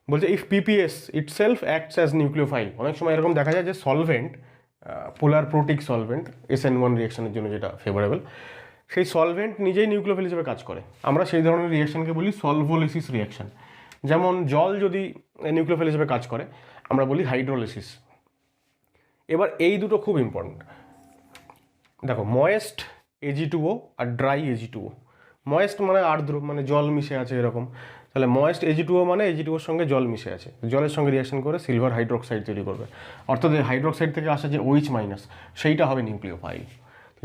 বলছে if PPS itself acts as nucleophile, অনেক সময় এরকম দেখা যায় যে সলভেন্ট, পোলার প্রোটিক সলভেন্ট SN1 রিয়াকশনের জন্য যেটা ফেভারেবল, সেই সলভেন্ট নিজেই নিউক্লিওফাইল হিসেবে কাজ করে। আমরা সেই ধরনের রিয়াকশনকে বলি সলভোলিসিস রিয়াকশন। যেমন জল যদি নিউক্লিওফাইল হিসেবে কাজ করে আমরা বলি হাইড্রোলিসিস। এবার এই দুটো খুব ইম্পর্টেন্ট। দেখো ময়েস্ট Ag2O আর ড্রাই Ag2O। ময়েস্ট মানে আর্দ্র, মানে জল মিশে আছে এরকম, তাহলে ময়েস্ট Ag2O মানে Ag2Oর সঙ্গে জল মিশে আছে, জলের সঙ্গে রিয়াকশন করে সিলভার হাইড্রোক্সাইড তৈরি করবে, অর্থাৎ হাইড্রোক্সাইড থেকে আসা যে OH মাইনাস সেইটা হবে নিউক্লিওফাইল।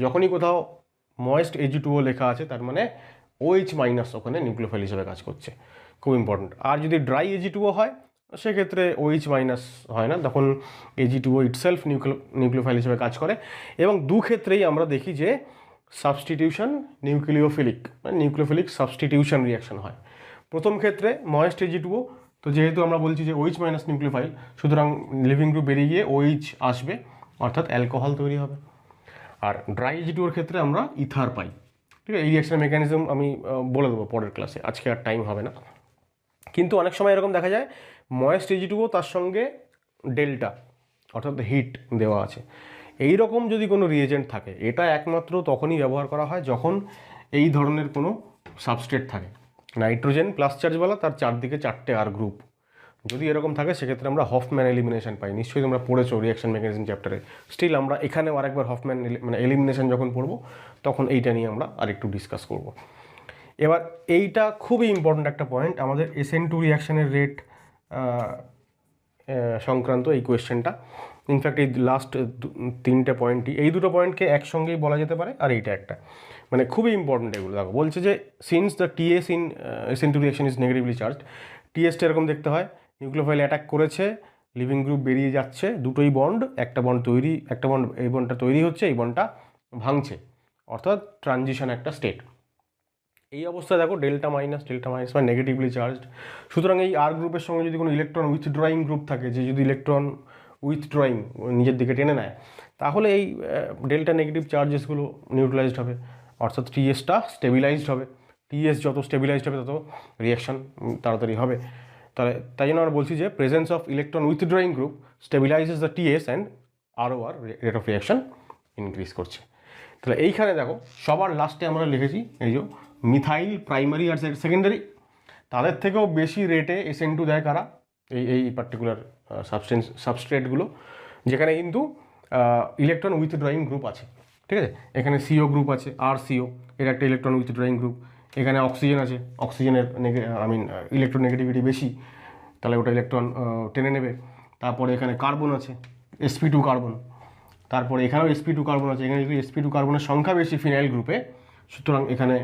যখনই কোথাও ময়েস্ট Ag2O লেখা আছে তার মানে OH মাইনাস ওখানে নিউক্লিওফাইল হিসেবে কাজ করছে, খুব ইম্পর্টেন্ট। আর যদি ড্রাই Ag2O হয় সেক্ষেত্রে OH মাইনাস হয় না, তখন Ag2O ইটসেলফ নিউক্লিওফাইল হিসেবে কাজ করে। এবং দু ক্ষেত্রেই আমরা দেখি যে সাবস্টিটিউশন নিউক্লিওফিলিক মানে নিউক্লিওফিলিক সাবস্টিটিউশন রিয়াকশন হয়। প্রথম ক্ষেত্রে ময়েস্ট Ag2O, তো যেহেতু আমরা বলছি যে OH মাইনাস নিউক্লিওফাইল, সুতরাং লিভিং গ্রুপ বেরিয়ে গিয়ে OH আসবে, অর্থাৎ অ্যালকোহল তৈরি হবে। আর ড্রাই Ag2Oর ক্ষেত্রে আমরা ইথার পাই, ঠিক আছে। এই রিয়াকশনের মেকানিজম আমি বলে দেবো পরের ক্লাসে, আজকে আর টাইম হবে না। কিন্তু অনেক সময় এরকম দেখা যায় ময়েস্ট Ag2O তার সঙ্গে ডেল্টা অর্থাৎ হিট দেওয়া আছে। এই রকম যদি কোনো রিয়েজেন্ট থাকে, এটা একমাত্র তখনই ব্যবহার করা হয় যখন এই ধরনের কোনো সাবস্ট্রেট থাকে, নাইট্রোজেন প্লাস চার্জওয়ালা, তার চারদিকে 4টে R গ্রুপ, যদি এরকম থাকে সেক্ষেত্রে আমরা হফম্যান এলিমিনেশন পাই। নিশ্চয়ই তোমরা পড়েছো রিয়াকশন মেকানিজম চ্যাপ্টারে, স্টিল আমরা এখানেও আরেকবার হফম্যান মানে এলিমিনেশন যখন পড়বো তখন এইটা নিয়ে আমরা আরেকটু ডিসকাস করব। এবার এইটা খুবই ইম্পর্ট্যান্ট একটা পয়েন্ট, আমাদের SN2 রিয়াকশনের রেট সংক্রান্ত এই কোয়েশ্চেনটা। ইনফ্যাক্ট এই লাস্ট 3টে পয়েন্টই, এই দুটো পয়েন্টকে একসঙ্গেই বলা যেতে পারে, আর এইটা একটা মানে খুবই ইম্পর্টেন্ট এগুলো। দেখো বলছে যে since the TS in SN2 reaction is negatively charged, TSটা এরকম দেখতে হয়, নিউক্লিওফাইল অ্যাটাক করেছে, লিভিং গ্রুপ বেরিয়ে যাচ্ছে, দুটোই বন্ড, একটা বন্ড তৈরি, একটা বন্ড এই বন্ডটা তৈরি হচ্ছে, এই বন্ডটা ভাঙছে, অর্থাৎ ট্রানজিশন একটা স্টেট। এই অবস্থায় দেখো ডেল্টা মাইনাস বা নেগেটিভলি চার্জড, সুতরাং এই R গ্রুপের সঙ্গে যদি কোনো ইলেকট্রন উইথড্রয়িং গ্রুপ থাকে, যে যদি ইলেকট্রন উইথড্রয়িং নিজের দিকে টেনে নেয়, তাহলে এই ডেল্টা নেগেটিভ চার্জেসগুলো নিউট্রালাইজড হবে, অর্থাৎ TSটা স্টেবিলাইজড হবে। TS যত স্টেবিলাইজড হবে তত রিয়াকশন তাড়াতাড়ি হবে। তাহলে তাই জন্য আমরা বলছি যে presence of electron withdrawing group stabilises the TS and ROR rate of reaction increase করছে। তাহলে এইখানে দেখো সবার লাস্টে আমরা লিখেছি এই যে মিথাইল প্রাইমারি আর সেকেন্ডারি, তাদের থেকেও বেশি রেটে SN2 দেয় কারা, এই পার্টিকুলার সাবস্ট্রেটগুলো, যেখানে কিন্তু ইলেকট্রন উইথড্রয়িং গ্রুপ আছে। ঠিক আছে। এখানে সিও গ্রুপ আছে, আর সিও, এটা একটা ইলেকট্রন উইথড্রয়িং গ্রুপ। এখানে অক্সিজেন আছে, অক্সিজেনের ইলেকট্রোনেগেটিভিটি বেশি, তাহলে ওটা ইলেকট্রন টেনে নেবে। তারপরে এখানে কার্বন আছে, sp2 কার্বন। তারপরে এখানেও sp2 কার্বন আছে, এখানে যদি sp2 কার্বনের সংখ্যা বেশি ফিনাইল গ্রুপে, সুতরাং এখানে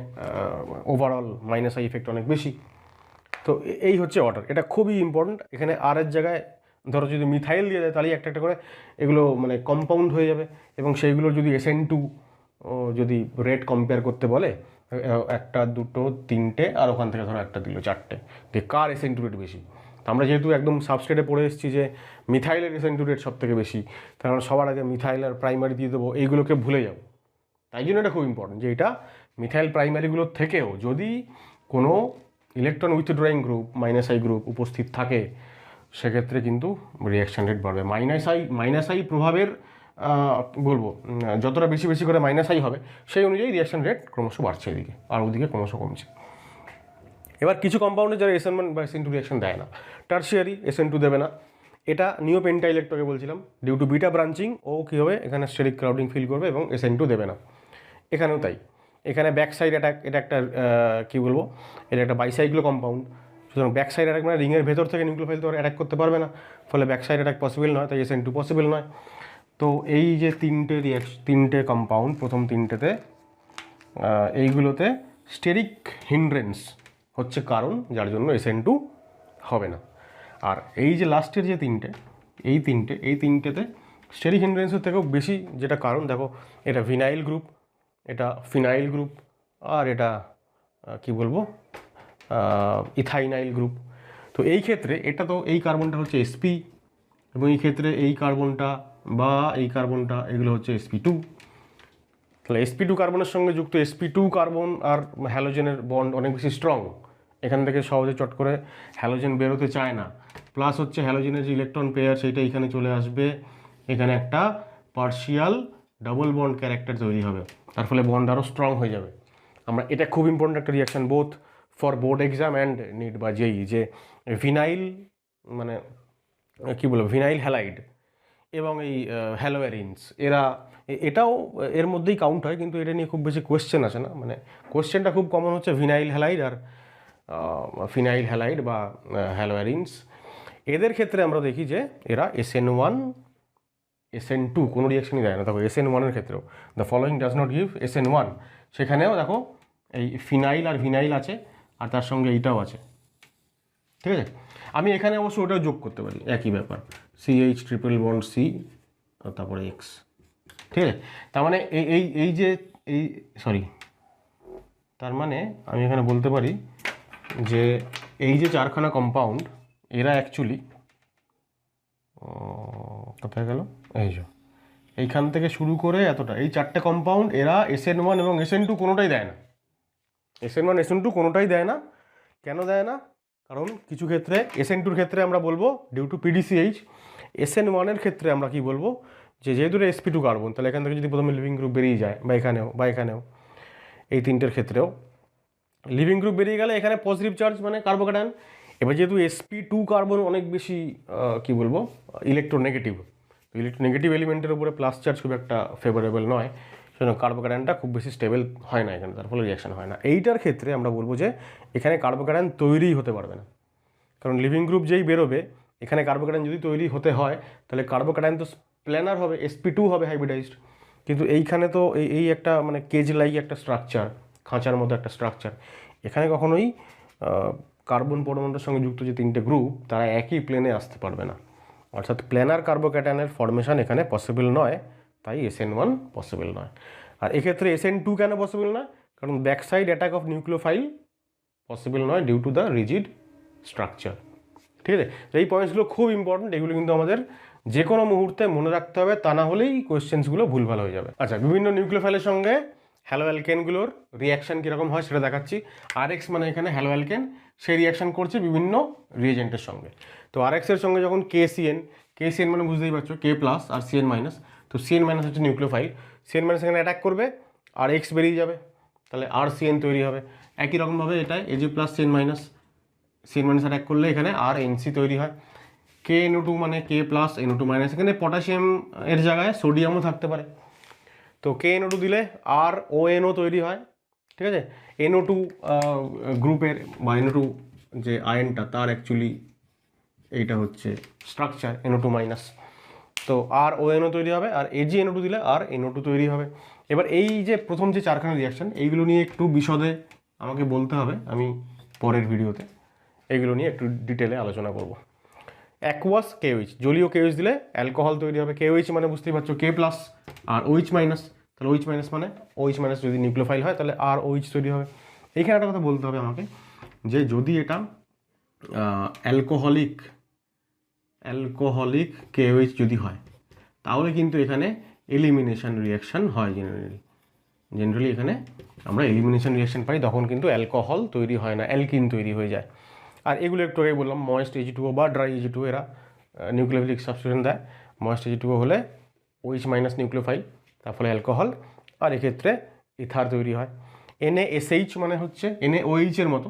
ওভারঅল মাইনাস আই ইফেক্ট অনেক বেশি। তো এই হচ্ছে অর্ডার, এটা খুবই ইম্পর্টেন্ট। এখানে আর এর জায়গায় ধরো যদি মিথাইল দিয়ে দেয়, তাহলে একটা একটা করে এগুলো মানে কম্পাউন্ড হয়ে যাবে, এবং সেইগুলোর যদি SN2 যদি রেট কম্পেয়ার করতে বলে, একটা, দুটো, তিনটে, আর ওখান থেকে ধরো একটা দিল, চারটে, যে কার SN2 রেট বেশি। তো আমরা যেহেতু একদম সাবস্ট্রেটে পড়ে এসেছি যে মিথাইলের SN2 রেট সব থেকে বেশি, তাহলে আমরা সবার আগে মিথাইল আর প্রাইমারি দিয়ে দেবো, এইগুলোকে ভুলে যাব। তাই জন্য এটা খুব ইম্পর্টেন্ট যে এটা মিথাইল প্রাইমারিগুলোর থেকেও যদি কোনো electron withdrawing group minus I group উপস্থিত থাকে, সেক্ষেত্রে কিন্তু রিয়াকশান রেট বাড়বে। মাইনাস আই প্রভাবের বলবো যতটা বেশি বেশি করে মাইনাস আই হবে, সেই অনুযায়ী রিয়াকশান রেট ক্রমশ বাড়ছে এদিকে, আর ওদিকে ক্রমশ কমছে। এবার কিছু কম্পাউন্ডে যারা SN1 বা SN2 রিয়াকশন দেয় না, টার্সিয়ারি SN2 দেবে না, এটা নিওপেন্টাইলেক্ট্রকে বলছিলাম, ডিউ টু বিটা ব্রাঞ্চিং ও কী হবে, এখানে স্টেরিক ক্রাউডিং ফিল করবে এবং SN2 দেবে না। এখানেও তাই, এখানে ব্যাক সাইড অ্যাটাক, এটা একটা কী বলবো, এটা একটা বাইসাইক্লো কম্পাউন্ড, সুতরাং ব্যাক সাইড অ্যাটাক মানে রিংয়ের ভেতর থেকে নিউক্লিওফাইল তো অ্যাটাক করতে পারবে না, ফলে ব্যাক সাইড অ্যাটাক পসিবল নয়, তাই SN2 পসিবল নয়। তো এই যে তিনটে কম্পাউন্ড, প্রথম তিনটেতে এইগুলোতে স্টেরিক হিন্ড্রেন্স হচ্ছে কারণ, যার জন্য SN2 হবে না। আর এই যে লাস্টের যে এই তিনটেতে স্টেরিক হিন্ড্রেন্সের থেকেও বেশি যেটা কারণ, দেখো এটা ভিনাইল গ্রুপ, এটা ফিনাইল গ্রুপ, আর এটা কি বলবো ইথাইনাইল গ্রুপ। তো এই ক্ষেত্রে এটা তো এই কার্বনটা হচ্ছে sp, এবং এই ক্ষেত্রে এই কার্বনটা বা এই কার্বনটা এগুলো হচ্ছে sp2। তাহলে sp2 কার্বনের সঙ্গে যুক্ত sp2 কার্বন আর হ্যালোজেনের বন্ড অনেক বেশি স্ট্রং, এখান থেকে সহজে চট করে হ্যালোজেন বেরোতে চায় না। প্লাস হচ্ছে হ্যালোজেনের যে ইলেকট্রন পেয়ার সেইটা এখানে চলে আসবে, এখানে একটা পার্শিয়াল ডাবল বন্ড ক্যারেক্টার তৈরি হবে, তার ফলে বন্ড আরও স্ট্রং হয়ে যাবে। আমরা এটা খুব ইম্পর্টেন্ট একটা reaction both for board exam and NEET বা যেই, যে ভিনাইল মানে কী বলবো ভিনাইল হ্যালাইড এবং এই হ্যালোয়ারিনস, এটাও এর মধ্যেই কাউন্ট হয়, কিন্তু এটা নিয়ে খুব বেশি কোয়েশ্চেন আসে না। মানে কোয়েশ্চেনটা খুব কমন হচ্ছে ভিনাইল হ্যালাইড আর ফিনাইল হ্যালাইড বা হ্যালোয়ারিনস। এদের ক্ষেত্রে আমরা দেখি যে এরা SN1 SN2 কোনো রিয়াকশনই দেয় না। দেখো SN1 এর ক্ষেত্রেও the following does not give SN1, সেখানেও দেখো এই ফিনাইল আর ভিনাইল আছে, আর তার সঙ্গে এইটাও আছে, ঠিক আছে। আমি এখানে অবশ্য ওটাও যোগ করতে পারি, একই ব্যাপার, CH ট্রিপল বন্ড C তারপরে X, ঠিক আছে। তার মানে তার মানে আমি এখানে বলতে পারি যে এই যে চারখানা কম্পাউন্ড, এরা অ্যাকচুয়ালি কোথায় গেল, এইখান থেকে শুরু করে এতটা, এই চারটে কম্পাউন্ড এরা SN1 এবং SN2 কোনোটাই দেয় না। SN1 SN2 কোনোটাই দেয় না। কেন দেয় না? কারণ কিছু ক্ষেত্রে SN2-র ক্ষেত্রে আমরা বলবো ডিউ টু PDCH, SN1-এর ক্ষেত্রে আমরা কি বলবো, যে যেহেতু sp2 কার্বন, তাহলে এখান থেকে যদি প্রথমে লিভিং গ্রুপ বেরিয়ে যায়, বা এখানেও এই তিনটের ক্ষেত্রেও লিভিং গ্রুপ বেরিয়ে গেলে এখানে পজিটিভ চার্জ মানে কার্বোক্যাটায়ন। এবার যেহেতু sp2 কার্বন অনেক বেশি কি বলবো ইলেকট্রোনেগেটিভ, তো ইলেকট্রোনেগেটিভ এলিমেন্টের উপরে প্লাস চার্জ খুব একটা ফেভারেবল নয়, সেজন্য কার্বোক্যাটায়নটা খুব বেশি স্টেবল হয় না এখানে, তার ফলে রিয়াকশন হয় না। এইটার ক্ষেত্রে আমরা বলবো যে এখানে কার্বোক্যাটায়ন তৈরিই হতে পারবে না, কারণ লিভিং গ্রুপ যেই বেরোবে, এখানে কার্বোক্যাটায়ন যদি তৈরি হতে হয়, তাহলে কার্বোক্যাটায়ন তো প্ল্যানার হবে, sp2 হবে হাইব্রিডাইজড, কিন্তু এইখানে তো এই একটা মানে কেজ লাইক একটা স্ট্রাকচার, খাঁচার মতো একটা স্ট্রাকচার, এখানে কখনোই কার্বন পরমাণুর সঙ্গে যুক্ত যে তিনটে গ্রুপ, তারা একই প্লেনে আসতে পারবে না, অর্থাৎ প্ল্যানার কার্বোক্যাটায়নের ফর্মেশন এখানে পসিবল নয়, তাই SN1 পসিবল নয়। আর এক্ষেত্রে SN2 কেন পসিবল নয়? কারণ back side attack of nucleophile possible নয় due to the rigid structure, ঠিক আছে। এই পয়েন্টসগুলো খুব ইম্পর্টেন্ট, এগুলো কিন্তু আমাদের যে কোনো মুহূর্তে মনে রাখতে হবে, তা না হলেই কোয়েশ্চেন্সগুলো ভুলভাল হয়ে যাবে। আচ্ছা, বিভিন্ন নিউক্লিওফাইলের সঙ্গে হ্যালো অ্যালকেনগুলোর রিয়াকশান কীরকম হয় সেটা দেখাচ্ছি। RX মানে এখানে হ্যালো অ্যালকেন, সেই রিয়াকশান করছে বিভিন্ন রিয়েজেন্টের সঙ্গে। তো RX এর সঙ্গে যখন KCN মানে বুঝতেই পারছো K প্লাস আর CN মাইনাস, তো CN মাইনাস হচ্ছে নিউক্লিওফাইল, CN মাইনাস এখানে অ্যাটাক করবে আর X বেরিয়ে যাবে, তাহলে RCN তৈরি হবে। একই রকমভাবে এটাই AG plus CN minus attack করলে এখানে RNC তৈরি হয়। KNO2 মানে K প্লাস NO2 মাইনাস, এখানে পটাশিয়াম এর জায়গায় সোডিয়ামও থাকতে পারে। তো KNO2 দিলে RONO তৈরি হয়, ঠিক আছে। NO2 গ্রুপের বা NO2 যে আয়নটা তার অ্যাকচুয়ালি এইটা হচ্ছে স্ট্রাকচার NO2 মাইনাস, তো RONO তৈরি হবে, আর AgNO2 দিলে RNO2 তৈরি হবে। এবার এই যে প্রথম যে চারখানা রিয়াকশান এইগুলো নিয়ে একটু বিশদে আমাকে বলতে হবে, আমি পরের ভিডিওতে এগুলো নিয়ে একটু ডিটেলে আলোচনা করব। অ্যাকুয়াস KOH, জলীয় KOH দিলে অ্যালকোহল তৈরি হবে। KOH মানে বুঝতেই পারছো K প্লাস, আর OH মাইনাস, তাহলে OH মাইনাস মানে OH মাইনাস যদি নিউক্লিওফাইল হয় তাহলে ROH তৈরি হবে। এইখানে একটা কথা বলতে হবে আমাকে, যে যদি এটা অ্যালকোহলিক KOH যদি হয় তাহলে কিন্তু এখানে এলিমিনেশন রিয়াকশান হয় জেনারেলি এখানে আমরা এলিমিনেশন রিয়াকশান পাই, তখন কিন্তু অ্যালকোহল তৈরি হয় না, অ্যালকিন তৈরি হয়ে যায়। আর এগুলো একটু আগে বললাম, ময়েস্ট Ag2O বা ড্রাই Ag2O এরা নিউক্লিওফিলিক সাবস্টিটিউশন দেয়। ময়েস্ট Ag2O হলে OH মাইনাস নিউক্লিওফাইল, তার ফলে অ্যালকোহল, আর এক্ষেত্রে ইথার তৈরি হয়। NaSH মানে হচ্ছে NaOH এর মতো,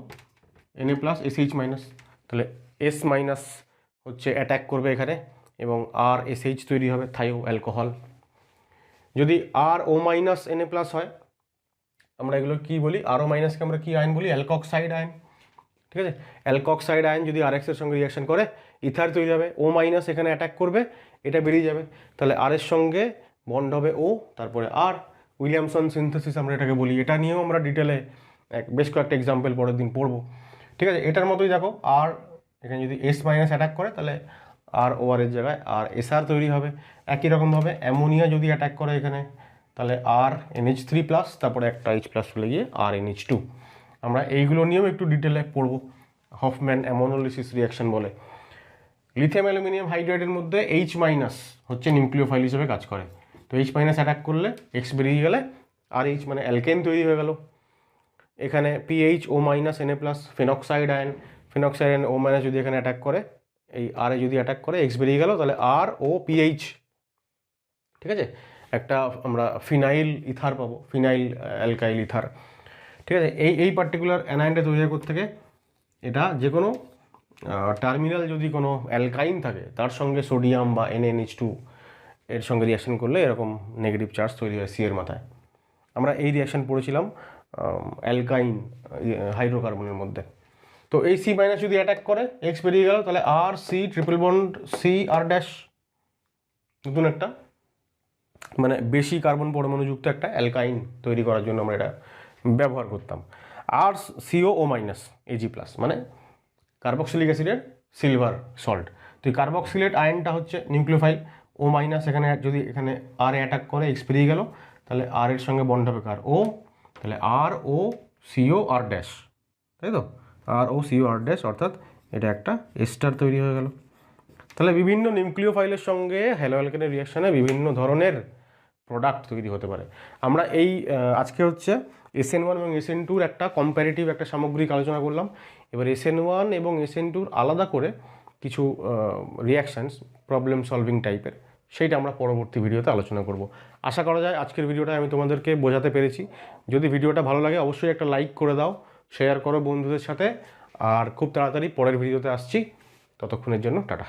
Na প্লাস SH মাইনাস, তাহলে S মাইনাস হচ্ছে অ্যাটাক করবে এখানে এবং RSH তৈরি হবে, থাইও অ্যালকোহল। যদি RO মাইনাস Na প্লাস হয়, আমরা এগুলো কি বলি, RO মাইনাসকে আমরা কি আয়ন বলি, অ্যালকক্সাইড আয়ন, ঠিক আছে। অ্যালকক্সাইড আয়ন যদি RX এর সঙ্গে রিয়াকশন করে ইথার তৈরি হবে, O মাইনাস এখানে অ্যাটাক করবে, এটা বেরিয়ে যাবে, তাহলে R এর সঙ্গে বন্ড হবে O, তারপরে R, উইলিয়ামসন সিনথেসিস আমরা এটাকে বলি। এটা নিয়েও আমরা ডিটেলে বেশ কয়েকটা এক্সাম্পল পরের দিন পড়বো, ঠিক আছে। এটার মতোই দেখো, আর এখানে যদি S মাইনাস অ্যাটাক করে তাহলে ROR এর জায়গায় RSR তৈরি হবে। একই রকমভাবে অ্যামোনিয়া যদি অ্যাটাক করে এখানে তাহলে RNH3 প্লাস, তারপরে একটা H প্লাস চলে গিয়ে RNH2। আমরা এইগুলো নিয়েও একটু ডিটেলে পড়বো, হফম্যান অ্যামোনোলিসিস রিয়াকশন বলে। লিথিয়াম অ্যালুমিনিয়াম হাইড্রাইডের মধ্যে H মাইনাস হচ্ছে নিউক্লিওফাইল হিসেবে কাজ করে, তো H মাইনাস অ্যাটাক করলে X বেরিয়ে গেলে RH মানে অ্যালকেন তৈরি হয়ে গেল। এখানে PHO minus Na plus phenoxide ion, O minus যদি এখানে অ্যাটাক করে, এই R এ যদি অ্যাটাক করে X বেরিয়ে গেল, তাহলে ROPH, ঠিক আছে। একটা আমরা ফিনাইল ইথার পাবো, ফিনাইল অ্যালকাইল ইথার, ঠিক আছে। এই পার্টিকুলার অ্যানায়নটা তৈরি করতে থেকে এটা যে কোনো টার্মিনাল যদি কোনো অ্যালকাইন থাকে তার সঙ্গে সোডিয়াম বা NaNH2 এর সঙ্গে রিয়াকশন করলে এরকম নেগেটিভ চার্জ তৈরি হয় C এর মাথায়। আমরা এই রিয়াকশন পড়েছিলাম অ্যালকাইন হাইড্রোকার্বনের মধ্যে। তো এই C মাইনাস যদি অ্যাটাক করে X বেরিয়ে গেল, তাহলে RC triple bond CR dash, নতুন একটা মানে বেশি কার্বন পরমাণুযুক্ত একটা অ্যালকাইন তৈরি করার জন্য আমরা এটা ব্যবহার করতাম। আর COO মাইনাস Ag প্লাস মানে কার্বক্সিলিক অ্যাসিডের সিলভার সল্ট। তো এই কার্বক্সিলেট আয়নটা হচ্ছে নিউক্লিওফাইল, O মাইনাস এখানে যদি এখানে R এ অ্যাটাক করে X বেরিয়ে গেল, তাহলে R এর সঙ্গে বন্ড হবে কার O, তাহলে ROCOR ড্যাশ, তাই তো, ROCOR ড্যাশ, অর্থাৎ এটা একটা এস্টার তৈরি হয়ে গেল। তাহলে বিভিন্ন নিউক্লিওফাইলের সঙ্গে হ্যালো অ্যালকেনের রিয়াকশানে বিভিন্ন ধরনের প্রোডাক্ট তৈরি হতে পারে। আমরা এই আজকে হচ্ছে SN1 এবং SN2 একটা কম্প্যারেটিভ একটা সামগ্রিক আলোচনা করলাম। এবার SN1 এবং SN2 আলাদা করে কিছু রিয়াকশানস প্রবলেম সলভিং টাইপের, সেইটা আমরা পরবর্তী ভিডিওতে আলোচনা করব। আশা করা যায় আজকের ভিডিওটা আমি তোমাদেরকে বোঝাতে পেরেছি। যদি ভিডিওটা ভালো লাগে অবশ্যই একটা লাইক করে দাও, শেয়ার করো বন্ধুদের সাথে, আর খুব তাড়াতাড়ি পরের ভিডিওতে আসছি। ততক্ষণের জন্য টাটা।